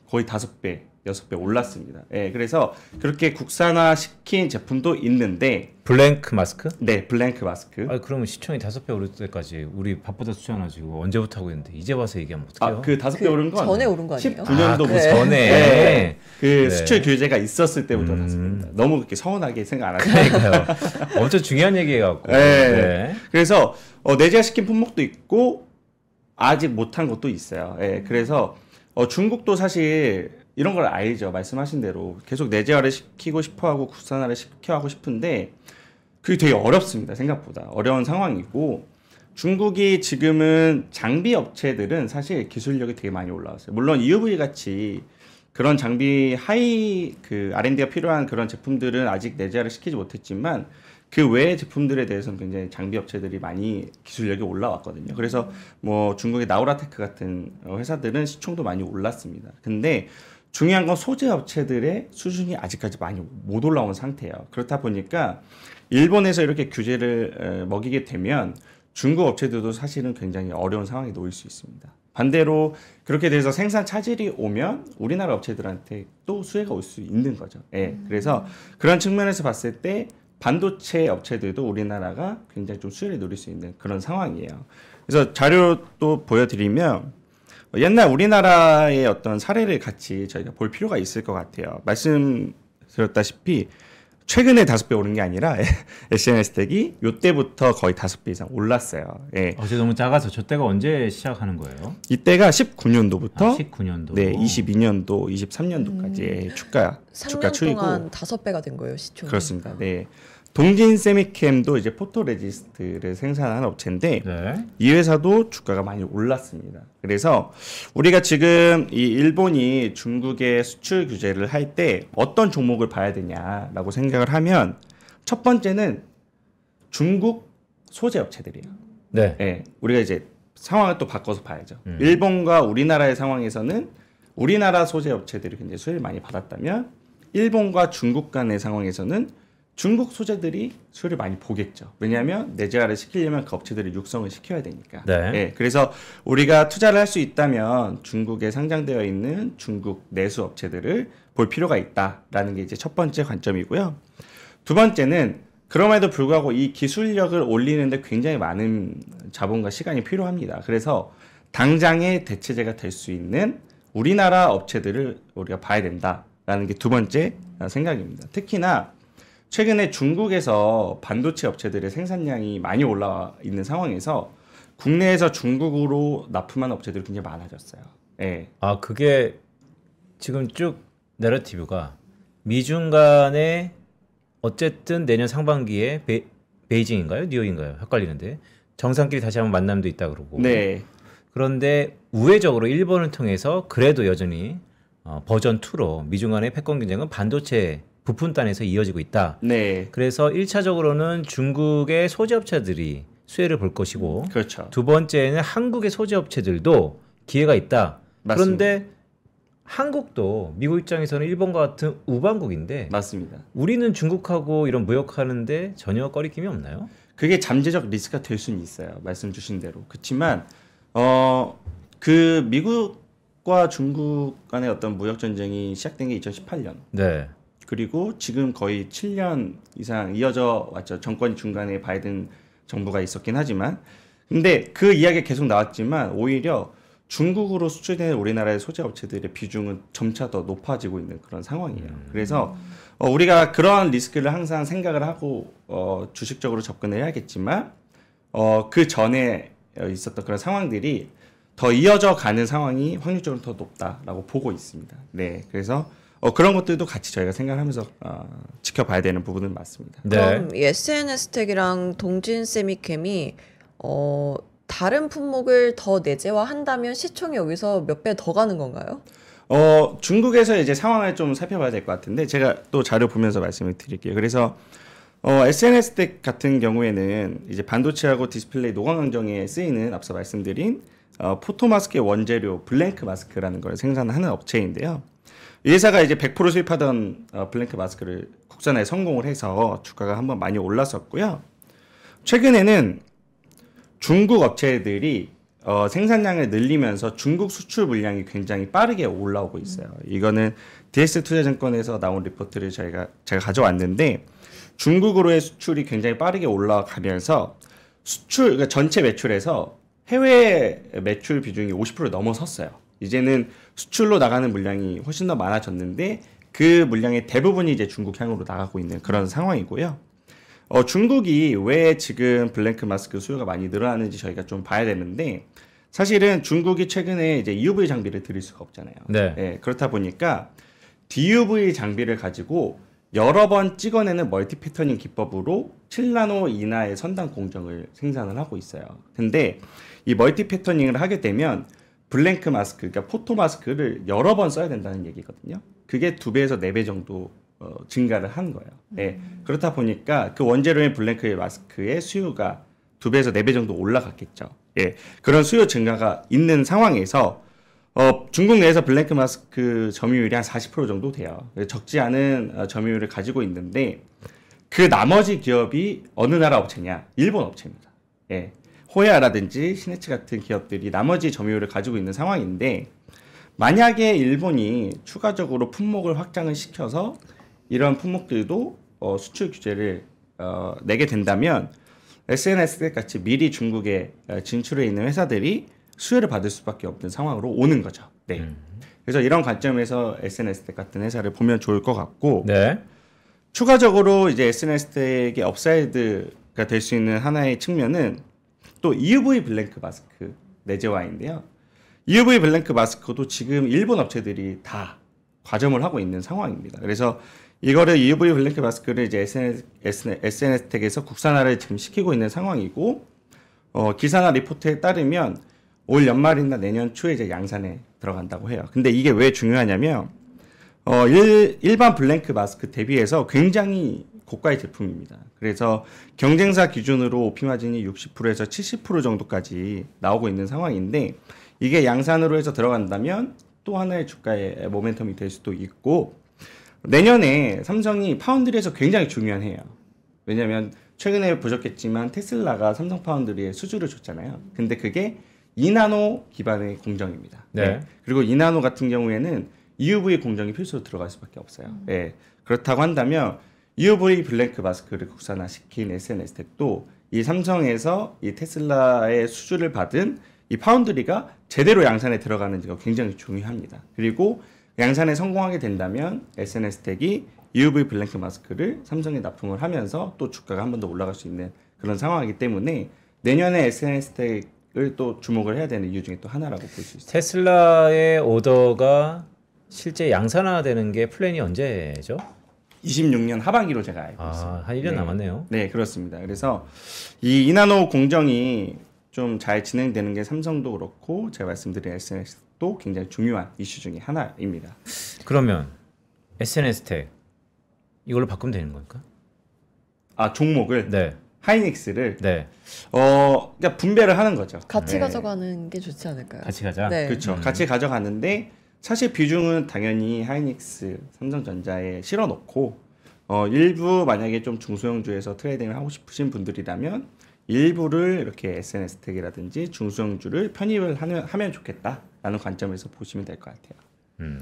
거의 5배, 6배 올랐습니다. 예, 그래서 그렇게 국산화시킨 제품도 있는데 블랭크 마스크? 네, 블랭크 마스크. 아, 그러면 시총이 5배 오를 때까지 우리 밥보다 수천하지고 언제부터 하고 있는데 이제 와서 얘기하면 어떡해요? 그 5배 오른 건 전에 오른 거 아니에요? 19년도 그 전에 네. 그 네. 수출 규제가 있었을 때부터 5배입니다. 너무 그렇게 서운하게 생각 안 하세요. 그러니까요. 엄청 중요한 얘기해갖고. 네. 네. 그래서 내재화시킨 품목도 있고 아직 못한 것도 있어요. 예, 그래서 중국도 사실 이런 걸 알죠. 말씀하신 대로 계속 내재화를 시키고 싶어하고 국산화를 시켜하고 싶은데 그게 되게 어렵습니다. 생각보다 어려운 상황이고 중국이 지금은 장비 업체들은 사실 기술력이 되게 많이 올라왔어요. 물론 EUV 같이 그런 장비 하이 그 R&D가 필요한 그런 제품들은 아직 내재화를 시키지 못했지만 그 외의 제품들에 대해서는 굉장히 장비 업체들이 많이 기술력이 올라왔거든요. 그래서 뭐 중국의 나우라테크 같은 회사들은 시총도 많이 올랐습니다. 근데 중요한 건 소재 업체들의 수준이 아직까지 많이 못 올라온 상태예요. 그렇다 보니까 일본에서 이렇게 규제를 먹이게 되면 중국 업체들도 사실은 굉장히 어려운 상황에 놓일 수 있습니다. 반대로 그렇게 돼서 생산 차질이 오면 우리나라 업체들한테 또 수혜가 올 수 있는 거죠. 예. 그래서 그런 측면에서 봤을 때 반도체 업체들도 우리나라가 굉장히 좀 수혜를 누릴 수 있는 그런 상황이에요. 그래서 자료 또 보여드리면 옛날 우리나라의 어떤 사례를 같이 저희가 볼 필요가 있을 것 같아요. 말씀드렸다시피 최근에 5배 오른 게 아니라 SNS텍이 이때부터 거의 5배 이상 올랐어요. 예. 어제 너무 작아서 저 때가 언제 시작하는 거예요? 이때가 19년도부터 19년도. 네, 22년도, 23년도까지의 주가 3년 추이고 동안 5배가 된 거예요, 시총이. 그렇습니다. 네. 동진 세미캠도 이제 포토레지스트를 생산하는 업체인데 네. 이 회사도 주가가 많이 올랐습니다. 그래서 우리가 지금 이 일본이 중국에 수출 규제를 할 때 어떤 종목을 봐야 되냐라고 생각을 하면 첫 번째는 중국 소재 업체들이에요. 네. 네. 우리가 이제 상황을 또 바꿔서 봐야죠. 일본과 우리나라의 상황에서는 우리나라 소재 업체들이 굉장히 수혜를 많이 받았다면 일본과 중국 간의 상황에서는 중국 소재들이 수혜를 많이 보겠죠. 왜냐하면 내재화를 시키려면 그 업체들이 육성을 시켜야 되니까. 네. 네, 그래서 우리가 투자를 할 수 있다면 중국에 상장되어 있는 중국 내수 업체들을 볼 필요가 있다라는 게 이제 첫 번째 관점이고요. 두 번째는 그럼에도 불구하고 이 기술력을 올리는데 굉장히 많은 자본과 시간이 필요합니다. 그래서 당장의 대체제가 될 수 있는 우리나라 업체들을 우리가 봐야 된다라는 게 두 번째 생각입니다. 특히나 최근에 중국에서 반도체 업체들의 생산량이 많이 올라와 있는 상황에서 국내에서 중국으로 납품하는 업체들이 굉장히 많아졌어요. 네. 아, 그게 지금 쭉 내러티브가 미중 간에 어쨌든 내년 상반기에 베이징인가요? 뉴욕인가요? 헷갈리는데 정상끼리 다시 한번 만남도 있다 그러고. 네. 그런데 우회적으로 일본을 통해서 그래도 여전히 버전 2로 미중 간의 패권 경쟁은 반도체 부품단에서 이어지고 있다. 네. 그래서 1차적으로는 중국의 소재업체들이 수혜를 볼 것이고 그렇죠. 두 번째는 한국의 소재업체들도 기회가 있다. 맞습니다. 그런데 한국도 미국 입장에서는 일본과 같은 우방국인데 맞습니다. 우리는 중국하고 이런 무역하는데 전혀 꺼리낌이 없나요? 그게 잠재적 리스크가 될 수는 있어요. 말씀 주신 대로. 그렇지만 그 미국과 중국 간의 어떤 무역 전쟁이 시작된 게 2018년. 네. 그리고 지금 거의 7년 이상 이어져 왔죠. 정권 중간에 바이든 정부가 있었긴 하지만. 근데 그 이야기가 계속 나왔지만 오히려 중국으로 수출되는 우리나라의 소재 업체들의 비중은 점차 더 높아지고 있는 그런 상황이에요. 그래서 우리가 그런 리스크를 항상 생각을 하고 주식적으로 접근을 해야겠지만 그 전에 있었던 그런 상황들이 더 이어져 가는 상황이 확률적으로 더 높다라고 보고 있습니다. 네, 그래서 그런 것들도 같이 저희가 생각하면서 지켜봐야 되는 부분은 맞습니다. 네. 그럼 이 SNS텍이랑 동진 세미캠이 다른 품목을 더 내재화한다면 시총이 여기서 몇 배 더 가는 건가요? 중국에서 이제 상황을 좀 살펴봐야 될 것 같은데 제가 또 자료 보면서 말씀을 드릴게요. 그래서 SNS텍 같은 경우에는 이제 반도체하고 디스플레이 노광 강정에 쓰이는 앞서 말씀드린 포토마스크의 원재료 블랭크 마스크라는 걸 생산하는 업체인데요. 이 회사가 이제 100% 수입하던 블랭크 마스크를 국산화에 성공을 해서 주가가 한번 많이 올랐었고요. 최근에는 중국 업체들이 생산량을 늘리면서 중국 수출 물량이 굉장히 빠르게 올라오고 있어요. 이거는 DS투자증권에서 나온 리포트를 제가 가져왔는데 중국으로의 수출이 굉장히 빠르게 올라가면서 그러니까 전체 매출에서 해외 매출 비중이 50%를 넘어섰어요. 이제는 수출로 나가는 물량이 훨씬 더 많아졌는데 그 물량의 대부분이 이제 중국 향으로 나가고 있는 그런 상황이고요. 중국이 왜 지금 블랭크 마스크 수요가 많이 늘어나는지 저희가 좀 봐야 되는데 사실은 중국이 최근에 이제 EUV 장비를 들일 수가 없잖아요. 네. 네, 그렇다 보니까 DUV 장비를 가지고 여러 번 찍어내는 멀티 패터닝 기법으로 7나노 이하의 선단 공정을 생산을 하고 있어요. 근데 이 멀티 패터닝을 하게 되면 블랭크 마스크, 그러니까 포토 마스크를 여러 번 써야 된다는 얘기거든요. 그게 2배에서 4배 정도 증가를 한 거예요. 네. 그렇다 보니까 그 원재료인 블랭크 마스크의 수요가 2배에서 4배 정도 올라갔겠죠. 예. 그런 수요 증가가 있는 상황에서 중국 내에서 블랭크 마스크 점유율이 한 40% 정도 돼요. 적지 않은 점유율을 가지고 있는데 그 나머지 기업이 어느 나라 업체냐? 일본 업체입니다. 예. 호야라든지 시네츠 같은 기업들이 나머지 점유율을 가지고 있는 상황인데 만약에 일본이 추가적으로 품목을 확장을 시켜서 이런 품목들도 수출 규제를 내게 된다면 SNS 같이 미리 중국에 진출해 있는 회사들이 수혜를 받을 수밖에 없는 상황으로 오는 거죠. 네. 그래서 이런 관점에서 SNS 같은 회사를 보면 좋을 것 같고 네. 추가적으로 이제 SNS텍의 업사이드가 될 수 있는 하나의 측면은 또 EUV 블랭크 마스크 내재화인데요. EUV 블랭크 마스크도 지금 일본 업체들이 다 과점을 하고 있는 상황입니다. 그래서 이거를 EUV 블랭크 마스크를 이제 SNS텍에서 국산화를 지금 시키고 있는 상황이고 기사나 리포트에 따르면 올 연말이나 내년 초에 이제 양산에 들어간다고 해요. 근데 이게 왜 중요하냐면 일반 블랭크 마스크 대비해서 굉장히 고가의 제품입니다. 그래서 경쟁사 기준으로 OP 마진이 60%에서 70% 정도까지 나오고 있는 상황인데 이게 양산으로 해서 들어간다면 또 하나의 주가의 모멘텀이 될 수도 있고 내년에 삼성이 파운드리에서 굉장히 중요한 해요. 왜냐하면 최근에 보셨겠지만 테슬라가 삼성 파운드리에 수주를 줬잖아요. 근데 그게 2나노 기반의 공정입니다. 네. 네. 그리고 2나노 같은 경우에는 EUV 공정이 필수로 들어갈 수밖에 없어요. 네. 그렇다고 한다면 EUV 블랭크 마스크를 국산화시킨 SNS텍도 이 삼성에서 이 테슬라의 수주를 받은 이 파운드리가 제대로 양산에 들어가는지가 굉장히 중요합니다. 그리고 양산에 성공하게 된다면 SNS텍이 EUV 블랭크 마스크를 삼성에 납품을 하면서 또 주가가 한 번 더 올라갈 수 있는 그런 상황이기 때문에 내년에 SNS텍을 또 주목을 해야 되는 이유 중에 또 하나라고 볼 수 있습니다. 테슬라의 오더가 실제 양산화되는 게 플랜이 언제죠? 26년 하반기로 제가 알고 있습니다. 한 1년 남았네요. 네, 그렇습니다. 그래서 이 이나노 공정이 좀 잘 진행되는 게 삼성도 그렇고 제가 말씀드린 SNS도 굉장히 중요한 이슈 중에 하나입니다. 그러면 SNS텍 이걸로 바꾸면 되는 겁니까? 아, 종목을? 네. 하이닉스를? 네. 그러니까 분배를 하는 거죠. 같이 네. 가져가는 게 좋지 않을까요? 같이 가자. 네. 그렇죠. 같이 가져가는데 사실 비중은 당연히 하이닉스, 삼성전자에 실어놓고 일부 만약에 좀 중소형주에서 트레이딩을 하고 싶으신 분들이라면 일부를 이렇게 SNS텍이라든지 중소형주를 편입을 하면 좋겠다라는 관점에서 보시면 될 것 같아요.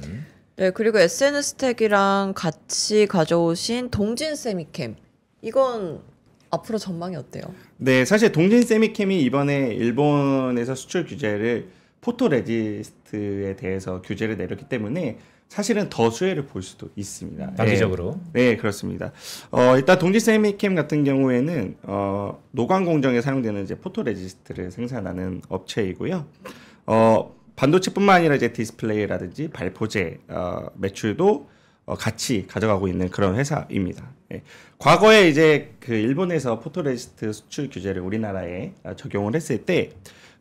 네, 그리고 SNS텍이랑 같이 가져오신 동진 세미캠 이건 앞으로 전망이 어때요? 네, 사실 동진 세미캠이 이번에 일본에서 수출 규제를 포토레지스트에 대해서 규제를 내렸기 때문에 사실은 더 수혜를 볼 수도 있습니다. 단기적으로. 네, 그렇습니다. 일단 동진 세미캠 같은 경우에는 노광 공정에 사용되는 이제 포토레지스트를 생산하는 업체이고요. 반도체뿐만 아니라 이제 디스플레이라든지 발포제 매출도 같이 가져가고 있는 그런 회사입니다. 예. 과거에 이제 그 일본에서 포토레지스트 수출 규제를 우리나라에 적용을 했을 때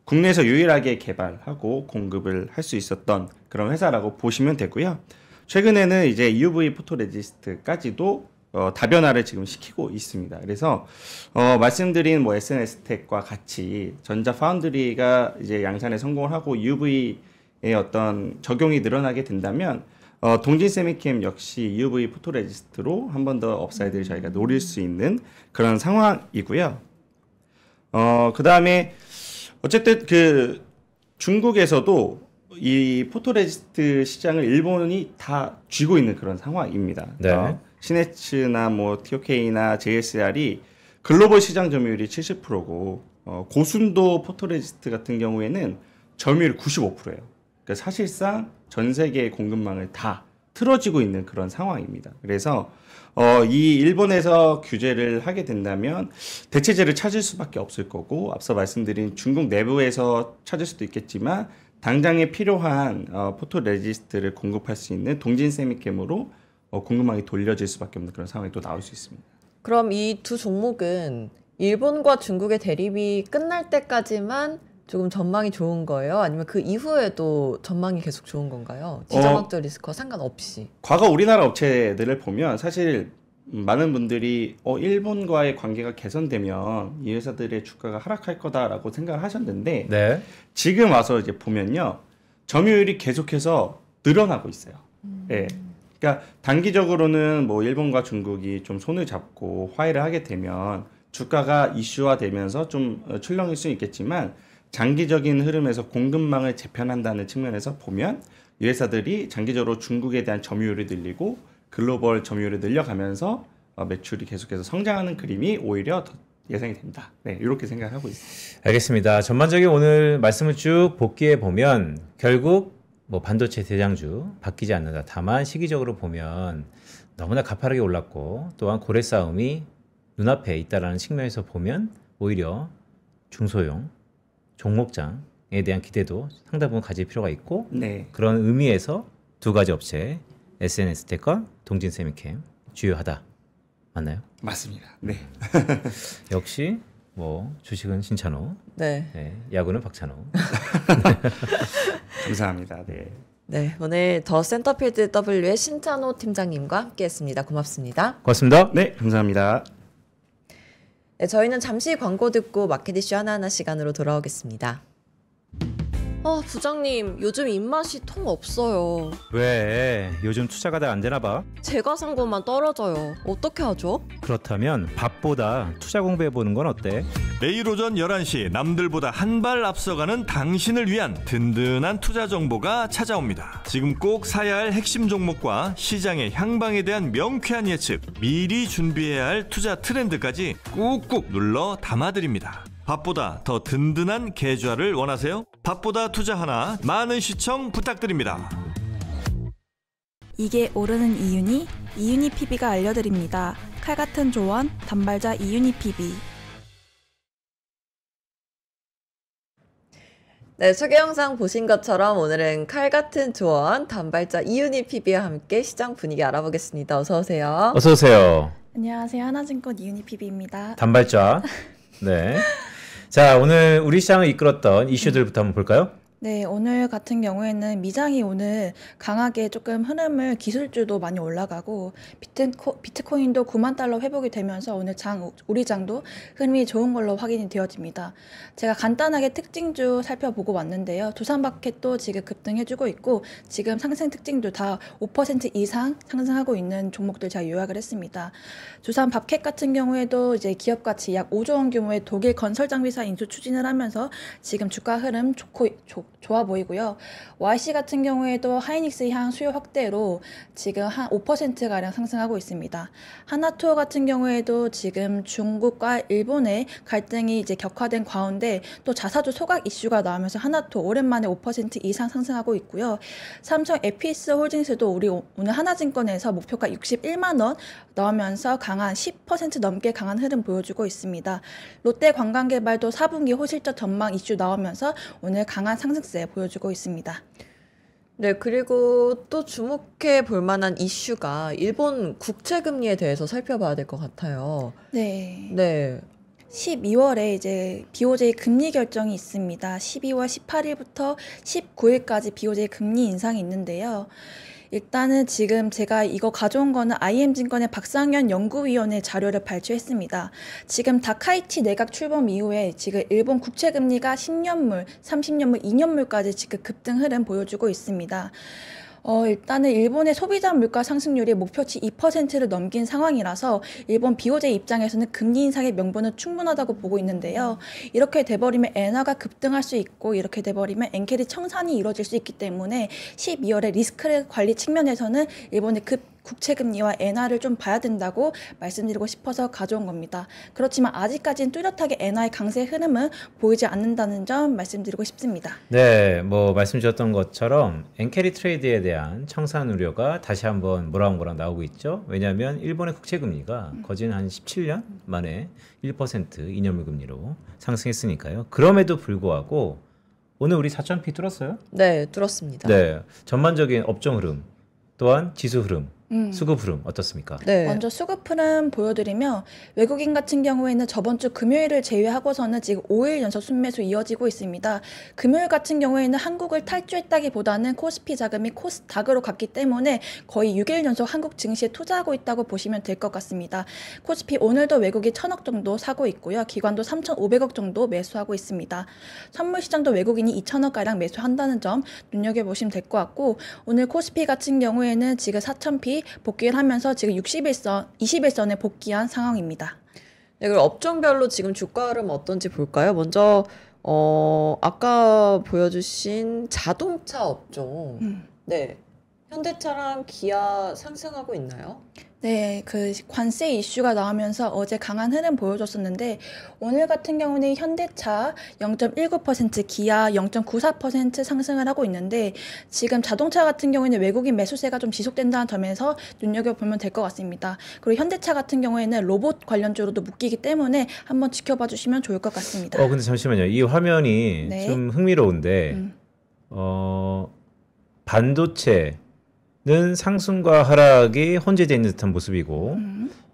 국내에서 유일하게 개발하고 공급을 할 수 있었던 그런 회사라고 보시면 되고요. 최근에는 이제 EUV 포토레지스트까지도 다변화를 지금 시키고 있습니다. 그래서 말씀드린 뭐 SNS텍과 같이 전자 파운드리가 이제 양산에 성공을 하고 UV의 어떤 적용이 늘어나게 된다면 동진 세미캠 역시 UV 포토레지스트로 한 번 더 업사이드를 저희가 노릴 수 있는 그런 상황이고요. 그 다음에 어쨌든 그 중국에서도 이 포토레지스트 시장을 일본이 다 쥐고 있는 그런 상황입니다. 네. 시네츠나 뭐 TOK나 JSR이 글로벌 시장 점유율이 70%고 고순도 포토레지스트 같은 경우에는 점유율 95%예요. 그러니까 사실상 전 세계의 공급망을 다 틀어지고 있는 그런 상황입니다. 그래서 이 일본에서 규제를 하게 된다면 대체제를 찾을 수밖에 없을 거고 앞서 말씀드린 중국 내부에서 찾을 수도 있겠지만 당장에 필요한 포토레지스트를 공급할 수 있는 동진 세미캠으로 공급망이 돌려질 수밖에 없는 그런 상황이 또 나올 수 있습니다. 그럼 이 두 종목은 일본과 중국의 대립이 끝날 때까지만 조금 전망이 좋은 거예요? 아니면 그 이후에도 전망이 계속 좋은 건가요? 지정학적 리스크와 상관없이. 과거 우리나라 업체들을 보면 사실 많은 분들이 일본과의 관계가 개선되면 이 회사들의 주가가 하락할 거다라고 생각을 하셨는데 네. 지금 와서 이제 보면요. 점유율이 계속해서 늘어나고 있어요. 네. 그러니까 단기적으로는 뭐 일본과 중국이 좀 손을 잡고 화해를 하게 되면 주가가 이슈화되면서 좀 출렁일 수 있겠지만 장기적인 흐름에서 공급망을 재편한다는 측면에서 보면 이 회사들이 장기적으로 중국에 대한 점유율이 늘리고 글로벌 점유율이 늘려가면서 매출이 계속해서 성장하는 그림이 오히려 더 예상이 됩니다. 네, 이렇게 생각하고 있습니다. 알겠습니다. 전반적인 오늘 말씀을 쭉 복기해 보면 결국 뭐 반도체 대장주 바뀌지 않는다. 다만 시기적으로 보면 너무나 가파르게 올랐고 또한 고래 싸움이 눈앞에 있다라는 측면에서 보면 오히려 중소형 종목장에 대한 기대도 상당 부분 가질 필요가 있고 네. 그런 의미에서 두 가지 업체 SNS텍과 동진세미캠 주요하다. 맞나요? 맞습니다. 네. 역시 뭐 주식은 신찬호, 네. 네, 야구는 박찬호. 감사합니다. 네. 네, 오늘 더 센터필드 W의 신찬호 팀장님과 함께했습니다. 고맙습니다. 고맙습니다. 네, 감사합니다. 네, 저희는 잠시 광고 듣고 마켓 이슈 하나하나 시간으로 돌아오겠습니다. 부장님, 요즘 입맛이 통 없어요. 왜? 요즘 투자가 잘 안 되나 봐? 제가 산 것만 떨어져요. 어떻게 하죠? 그렇다면 밥보다 투자 공부해보는 건 어때? 매일 오전 11시 남들보다 한 발 앞서가는 당신을 위한 든든한 투자 정보가 찾아옵니다. 지금 꼭 사야 할 핵심 종목과 시장의 향방에 대한 명쾌한 예측, 미리 준비해야 할 투자 트렌드까지 꾹꾹 눌러 담아드립니다. 밥보다 더 든든한 계좌를 원하세요? 밥보다 투자 하나 많은 시청 부탁드립니다. 이게 오르는 이윤이 PB가 알려드립니다. 칼같은 조언 단발자 이윤이 PB. 네, 소개 영상 보신 것처럼 오늘은 칼같은 조언 단발자 이윤희 PB와 함께 시장 분위기 알아보겠습니다. 어서 오세요. 어서 오세요. 안녕하세요. 하나증권 이윤희 PB입니다. 단발자. 네. 자, 오늘 우리 시장을 이끌었던 이슈들부터 한번 볼까요? 네, 오늘 같은 경우에는 미장이 오늘 강하게 조금 흐름을 기술주도 많이 올라가고 비트코인도 9만 달러 회복이 되면서 오늘 우리 장도 흐름이 좋은 걸로 확인이 되어집니다. 제가 간단하게 특징주 살펴보고 왔는데요. 두산마켓도 지금 급등해주고 있고 지금 상승 특징도 다 5% 이상 상승하고 있는 종목들 제가 요약을 했습니다. 두산밥켓 같은 경우에도 이제 기업 가치 약 5조 원 규모의 독일 건설 장비사 인수 추진을 하면서 지금 주가 흐름 좋아 보이고요. YC 같은 경우에도 하이닉스 향 수요 확대로 지금 한 5%가량 상승하고 있습니다. 하나투어 같은 경우에도 지금 중국과 일본의 갈등이 이제 격화된 가운데 또 자사주 소각 이슈가 나오면서 하나투어 오랜만에 5% 이상 상승하고 있고요. 삼성 에피스 홀딩스도 우리 오늘 하나증권에서 목표가 61만 원 나오면서 강한 10% 넘게 강한 흐름 보여주고 있습니다. 롯데관광개발도 4분기 호실적 전망 이슈 나오면서 오늘 강한 상승세 보여주고 있습니다. 네, 그리고 또 주목해 볼 만한 이슈가 일본 국채금리에 대해서 살펴봐야 될 것 같아요. 네. 네. 12월에 이제 BOJ 금리 결정이 있습니다. 12월 18일부터 19일까지 BOJ 금리 인상이 있는데요. 일단은 지금 제가 이거 가져온 거는 IM증권의 박상현 연구위원회 자료를 발췌했습니다. 지금 다카이치 내각 출범 이후에 지금 일본 국채 금리가 10년물, 30년물, 2년물까지 지금 급등 흐름 보여주고 있습니다. 일단은 일본의 소비자 물가 상승률이 목표치 2%를 넘긴 상황이라서 일본 BOJ 입장에서는 금리 인상의 명분은 충분하다고 보고 있는데요. 이렇게 돼버리면 엔화가 급등할 수 있고 이렇게 돼버리면 엔캐리 청산이 이루어질 수 있기 때문에 12월에 리스크 관리 측면에서는 일본의 국채금리와 엔화를 좀 봐야 된다고 말씀드리고 싶어서 가져온 겁니다. 그렇지만 아직까지는 뚜렷하게 엔화의 강세 흐름은 보이지 않는다는 점 말씀드리고 싶습니다. 네, 뭐 말씀 주셨던 것처럼 엔캐리 트레이드에 대한 청산 우려가 다시 한번 모락모락 나오고 있죠. 왜냐하면 일본의 국채금리가 거진 한 17년 만에 1% 2년물 금리로 상승했으니까요. 그럼에도 불구하고 오늘 우리 4,000p 뚫었어요? 네, 뚫었습니다. 네, 전반적인 업종 흐름 또한 지수 흐름 수급 흐름 어떻습니까? 네. 먼저 수급 흐름 보여드리면 외국인 같은 경우에는 저번 주 금요일을 제외하고서는 지금 5일 연속 순매수 이어지고 있습니다. 금요일 같은 경우에는 한국을 탈주했다기보다는 코스피 자금이 코스닥으로 갔기 때문에 거의 6일 연속 한국 증시에 투자하고 있다고 보시면 될 것 같습니다. 코스피 오늘도 외국이 1,000억 정도 사고 있고요. 기관도 3,500억 정도 매수하고 있습니다. 선물 시장도 외국인이 2,000억가량 매수한다는 점 눈여겨보시면 될 것 같고 오늘 코스피 같은 경우에는 지금 4,000p 복귀를 하면서 지금 21선에 복귀한 상황입니다. 네, 그리고 업종별로 지금 주가 흐름 어떤지 볼까요? 먼저 아까 보여주신 자동차 업종, 네, 현대차랑 기아 상승하고 있나요? 네, 그 관세 이슈가 나오면서 어제 강한 흐름 보여줬었는데 오늘 같은 경우는 현대차 0.19%, 기아 0.94% 상승을 하고 있는데 지금 자동차 같은 경우에는 외국인 매수세가 좀 지속된다는 점에서 눈여겨보면 될 것 같습니다. 그리고 현대차 같은 경우에는 로봇 관련주로도 묶이기 때문에 한번 지켜봐 주시면 좋을 것 같습니다. 근데 잠시만요. 이 화면이 네. 좀 흥미로운데 반도체 는 상승과 하락이 혼재되어 있는 듯한 모습이고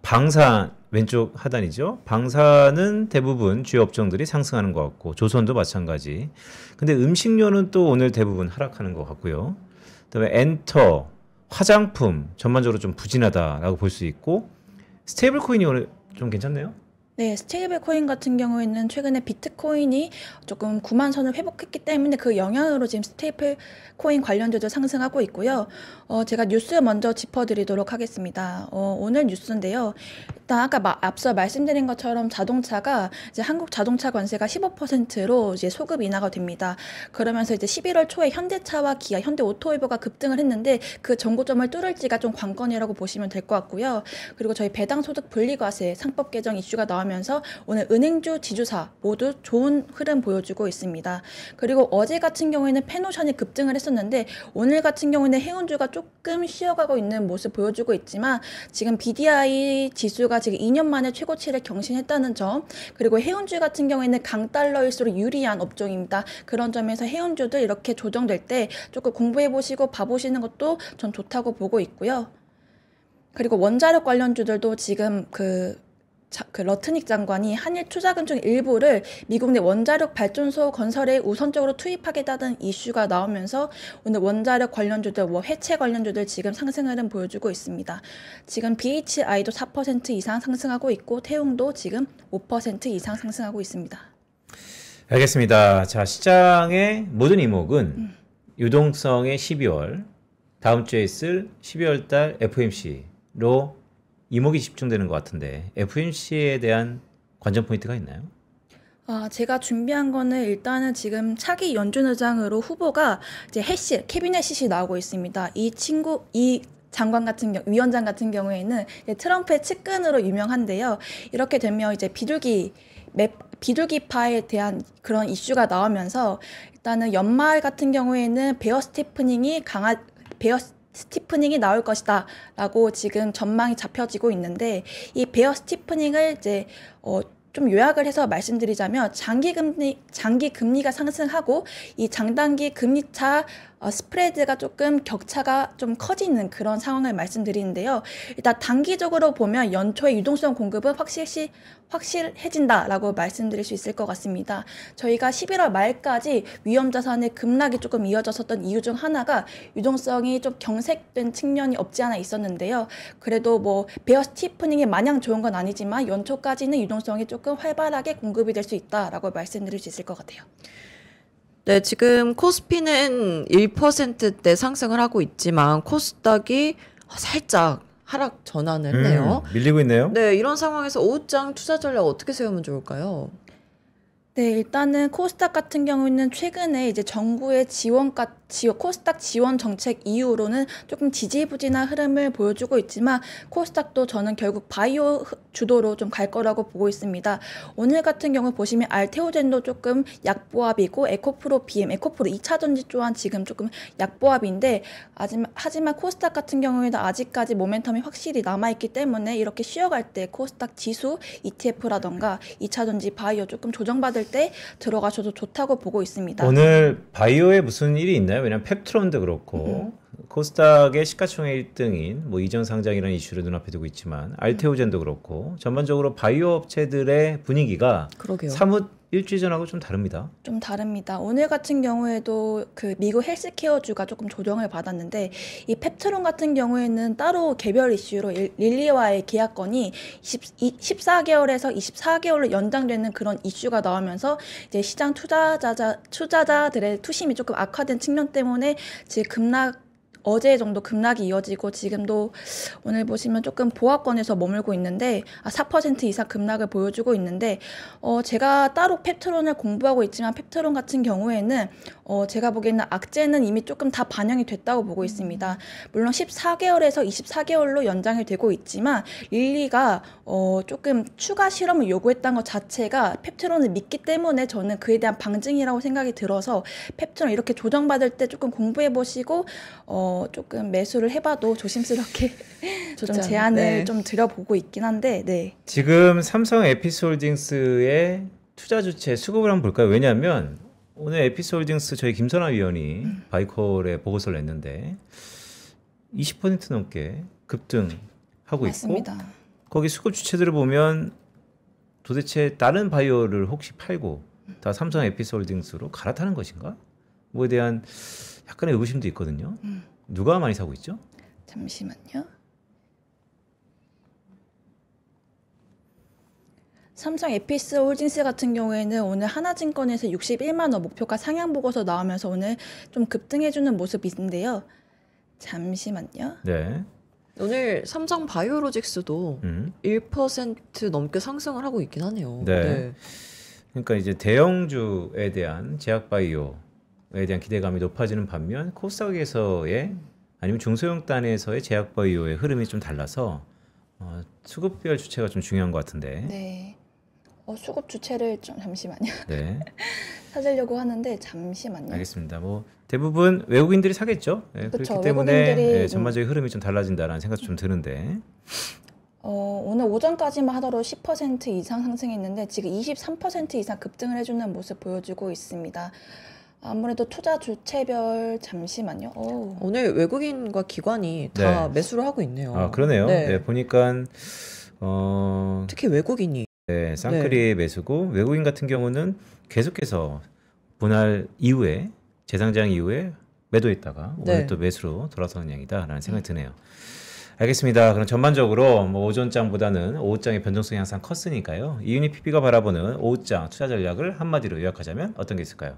방산 왼쪽 하단이죠. 방산은 대부분 주요 업종들이 상승하는 것 같고 조선도 마찬가지. 근데 음식료는 또 오늘 대부분 하락하는 것 같고요. 그다음에 엔터, 화장품 전반적으로 좀 부진하다라고 볼 수 있고 스테이블 코인이 오늘 좀 괜찮네요. 네, 스테이블 코인 같은 경우에는 최근에 비트코인이 조금 9만 선을 회복했기 때문에 그 영향으로 지금 스테이블 코인 관련주도 상승하고 있고요. 제가 뉴스 먼저 짚어드리도록 하겠습니다. 오늘 뉴스인데요. 일단 아까 앞서 말씀드린 것처럼 자동차가 이제 한국 자동차 관세가 15%로 이제 소급 인하가 됩니다. 그러면서 이제 11월 초에 현대차와 기아, 현대오토웨이버가 급등을 했는데 그 전고점을 뚫을지가 좀 관건이라고 보시면 될 것 같고요. 그리고 저희 배당소득 분리과세 상법 개정 이슈가 나오면서 오늘 은행주, 지주사 모두 좋은 흐름 보여주고 있습니다. 그리고 어제 같은 경우에는 페노션이 급등을 했었는데 오늘 같은 경우에는 해운주가 조금 쉬어가고 있는 모습 보여주고 있지만 지금 BDI 지수가 지금 2년 만에 최고치를 경신했다는 점, 그리고 해운주 같은 경우에는 강달러일수록 유리한 업종입니다. 그런 점에서 해운주들 이렇게 조정될 때 조금 공부해보시고 봐보시는 것도 전 좋다고 보고 있고요. 그리고 원자력 관련주들도 지금 그 러트닉 장관이 한일 투자금 중 일부를 미국 내 원자력 발전소 건설에 우선적으로 투입하겠다는 이슈가 나오면서 오늘 원자력 관련주들, 해체 관련주들 지금 상승 흐름 보여주고 있습니다. 지금 BHI도 4% 이상 상승하고 있고 태웅도 지금 5% 이상 상승하고 있습니다. 알겠습니다. 자, 시장의 모든 이목은 유동성의 12월, 다음 주에 있을 12월 달 FOMC로 이목이 집중되는 것 같은데 FOMC에 대한 관전 포인트가 있나요? 제가 준비한 거는 일단은 지금 차기 연준 의장으로 후보가 이제 케빈 해실이 나오고 있습니다. 이 장관 같은 위원장 같은 경우에는 트럼프의 측근으로 유명한데요. 이렇게 되면 이제 비둘기파에 대한 그런 이슈가 나오면서 일단은 연말 같은 경우에는 베어 스티프닝이 나올 것이다 라고 지금 전망이 잡혀지고 있는데 이 베어 스티프닝을 이제 좀 요약을 해서 말씀드리자면 장기 금리가 상승하고 이 장단기 금리차 스프레드가 조금 격차가 좀 커지는 그런 상황을 말씀드리는데요. 일단 단기적으로 보면 연초에 유동성 공급은 확실해진다라고 말씀드릴 수 있을 것 같습니다. 저희가 11월 말까지 위험자산의 급락이 조금 이어졌었던 이유 중 하나가 유동성이 좀 경색된 측면이 없지 않아 있었는데요. 그래도 뭐 베어 스티프닝이 마냥 좋은 건 아니지만 연초까지는 유동성이 조금 활발하게 공급이 될 수 있다라고 말씀드릴 수 있을 것 같아요. 네, 지금 코스피는 1%대 상승을 하고 있지만 코스닥이 살짝 하락 전환을 했네요. 밀리고 있네요. 네, 이런 상황에서 오후장 투자 전략 어떻게 세우면 좋을까요? 네, 일단은 코스닥 같은 경우에는 최근에 이제 정부의 코스닥 지원 정책 이후로는 조금 지지부진한 흐름을 보여주고 있지만 코스닥도 저는 결국 바이오 주도로 좀 갈 거라고 보고 있습니다. 오늘 같은 경우 보시면 알테오젠도 조금 약보합이고 에코프로 2차전지 또한 지금 조금 약보합인데 하지만 코스닥 같은 경우에는 아직까지 모멘텀이 확실히 남아있기 때문에 이렇게 쉬어갈 때 코스닥 지수 ETF라던가 2차전지 바이오 조금 조정받을 때 들어가셔도 좋다고 보고 있습니다. 오늘 바이오에 무슨 일이 있나요? 왜냐면 펩트론도 그렇고 코스닥의 시가총액 1등인 뭐 이전 상장이라는 이슈를 눈앞에 두고 있지만 알테오젠도 그렇고 전반적으로 바이오 업체들의 분위기가 그러게요. 사뭇 일주일 전하고 좀 다릅니다. 좀 다릅니다. 오늘 같은 경우에도 그 미국 헬스케어주가 조금 조정을 받았는데 이 펩트론 같은 경우에는 따로 개별 이슈로 릴리와의 계약건이 14개월에서 24개월로 연장되는 그런 이슈가 나오면서 이제 시장 투자자들의 투심이 조금 악화된 측면 때문에 지금 어제 정도 급락이 이어지고 지금도 오늘 보시면 조금 보합권에서 머물고 있는데 4% 이상 급락을 보여주고 있는데 제가 따로 펩트론을 공부하고 있지만 펩트론 같은 경우에는 제가 보기에는 악재는 이미 조금 다 반영이 됐다고 보고 있습니다. 물론 14개월에서 24개월로 연장이 되고 있지만 릴리가 조금 추가 실험을 요구했다는 것 자체가 펩트론을 믿기 때문에 저는 그에 대한 방증이라고 생각이 들어서 펩트론 이렇게 조정받을 때 조금 공부해 보시고 조금 매수를 해봐도 조심스럽게 좀 제안을 좀 드려보고 있긴 한데 네. 지금 삼성 에피스홀딩스의 투자 주체 수급을 한번 볼까요? 왜냐하면 오늘 에피스홀딩스 저희 김선아 위원이 바이콜에 보고서를 냈는데 20% 넘게 급등하고 맞습니다. 있고 거기 수급 주체들을 보면 도대체 다른 바이오를 혹시 팔고 다 삼성 에피스홀딩스로 갈아타는 것인가? 뭐에 대한 약간의 의구심도 있거든요. 누가 많이 사고 있죠? 잠시만요. 삼성 에피스 홀딩스 같은 경우에는 오늘 하나증권에서 61만 원 목표가 상향 보고서 나오면서 오늘 좀 급등해주는 모습인데요. 잠시만요. 네. 오늘 삼성 바이오로직스도 1% 넘게 상승을 하고 있긴 하네요. 네. 네. 그러니까 이제 대형주에 대한 제약바이오에 대한 기대감이 높아지는 반면 코스닥에서의 아니면 중소형단에서의 제약바이오의 흐름이 좀 달라서 수급별 주체가 좀 중요한 것 같은데. 네. 수급 주체를 좀 잠시만요. 네. 찾으려고 하는데 잠시만요. 알겠습니다. 뭐 대부분 외국인들이 사겠죠. 네, 그렇죠. 그렇기 때문에 외국인들이 전반적인 흐름이 좀 달라진다라는 생각이 좀 드는데. 오늘 오전까지만 하더라도 10% 이상 상승했는데 지금 23% 이상 급등을 해주는 모습 보여주고 있습니다. 아무래도 투자 주체별 잠시만요. 오늘 외국인과 기관이 다 매수를 하고 있네요. 아 그러네요. 네. 네, 보니까 특히 외국인이 네, 쌍끌이의 매수고 외국인 같은 경우는 계속해서 분할 이후에 재상장 이후에 매도했다가 오늘 또 매수로 돌아서는 양이다라는 생각이 드네요. 알겠습니다. 그럼 전반적으로 뭐 오전장보다는 오후장의 변동성이 항상 컸으니까요. 이유니 PB가 바라보는 오후장 투자 전략을 한마디로 요약하자면 어떤 게 있을까요?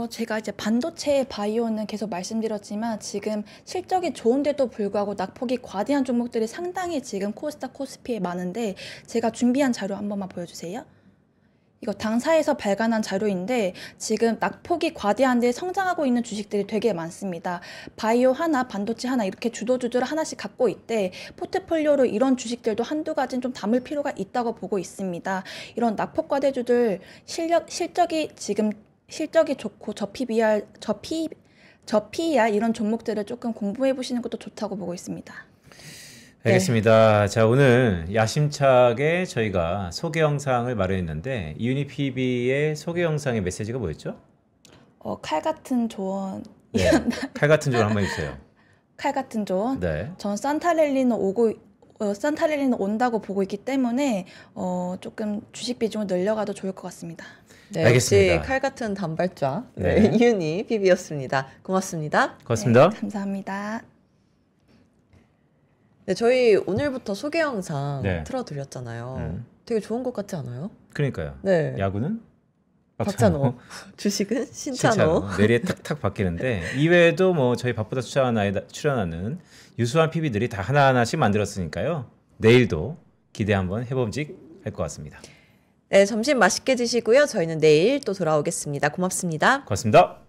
제가 이제 반도체 바이오는 계속 말씀드렸지만 지금 실적이 좋은데도 불구하고 낙폭이 과대한 종목들이 상당히 지금 코스닥 코스피에 많은데 제가 준비한 자료 한 번만 보여주세요. 이거 당사에서 발간한 자료인데 지금 낙폭이 과대한데 성장하고 있는 주식들이 되게 많습니다. 바이오 하나, 반도체 하나 이렇게 주도주들을 하나씩 갖고 있대 포트폴리오로 이런 주식들도 한두 가지는 좀 담을 필요가 있다고 보고 있습니다. 이런 낙폭 과대주들 실적이 지금 실적이 좋고 저PER 이런 종목들을 조금 공부해 보시는 것도 좋다고 보고 있습니다. 알겠습니다. 자, 오늘 야심차게 저희가 소개 영상을 마련했는데 이유니 PB의 소개 영상의 메시지가 뭐였죠? 칼 같은 조언 네. 칼 같은 조언 한번 해주세요. 칼 같은 조언. 네. 전 산타랠리는 온다고 보고 있기 때문에 조금 주식 비중을 늘려가도 좋을 것 같습니다. 네, 알겠습니다. 역시 칼 같은 단발좌 네. 이윤희 PB였습니다. 고맙습니다. 고맙습니다. 네, 감사합니다. 네, 저희 오늘부터 소개 영상 네. 틀어드렸잖아요. 되게 좋은 것 같지 않아요? 그러니까요. 네. 야구는 박찬호. 주식은 신찬호. 내리에 탁탁 바뀌는데 이외에도 뭐 저희 밥보다 출연하는 유수한 PB들이 다 하나하나씩 만들었으니까요. 내일도 기대 한번 해봄직 할 것 같습니다. 네, 점심 맛있게 드시고요. 저희는 내일 또 돌아오겠습니다. 고맙습니다. 고맙습니다.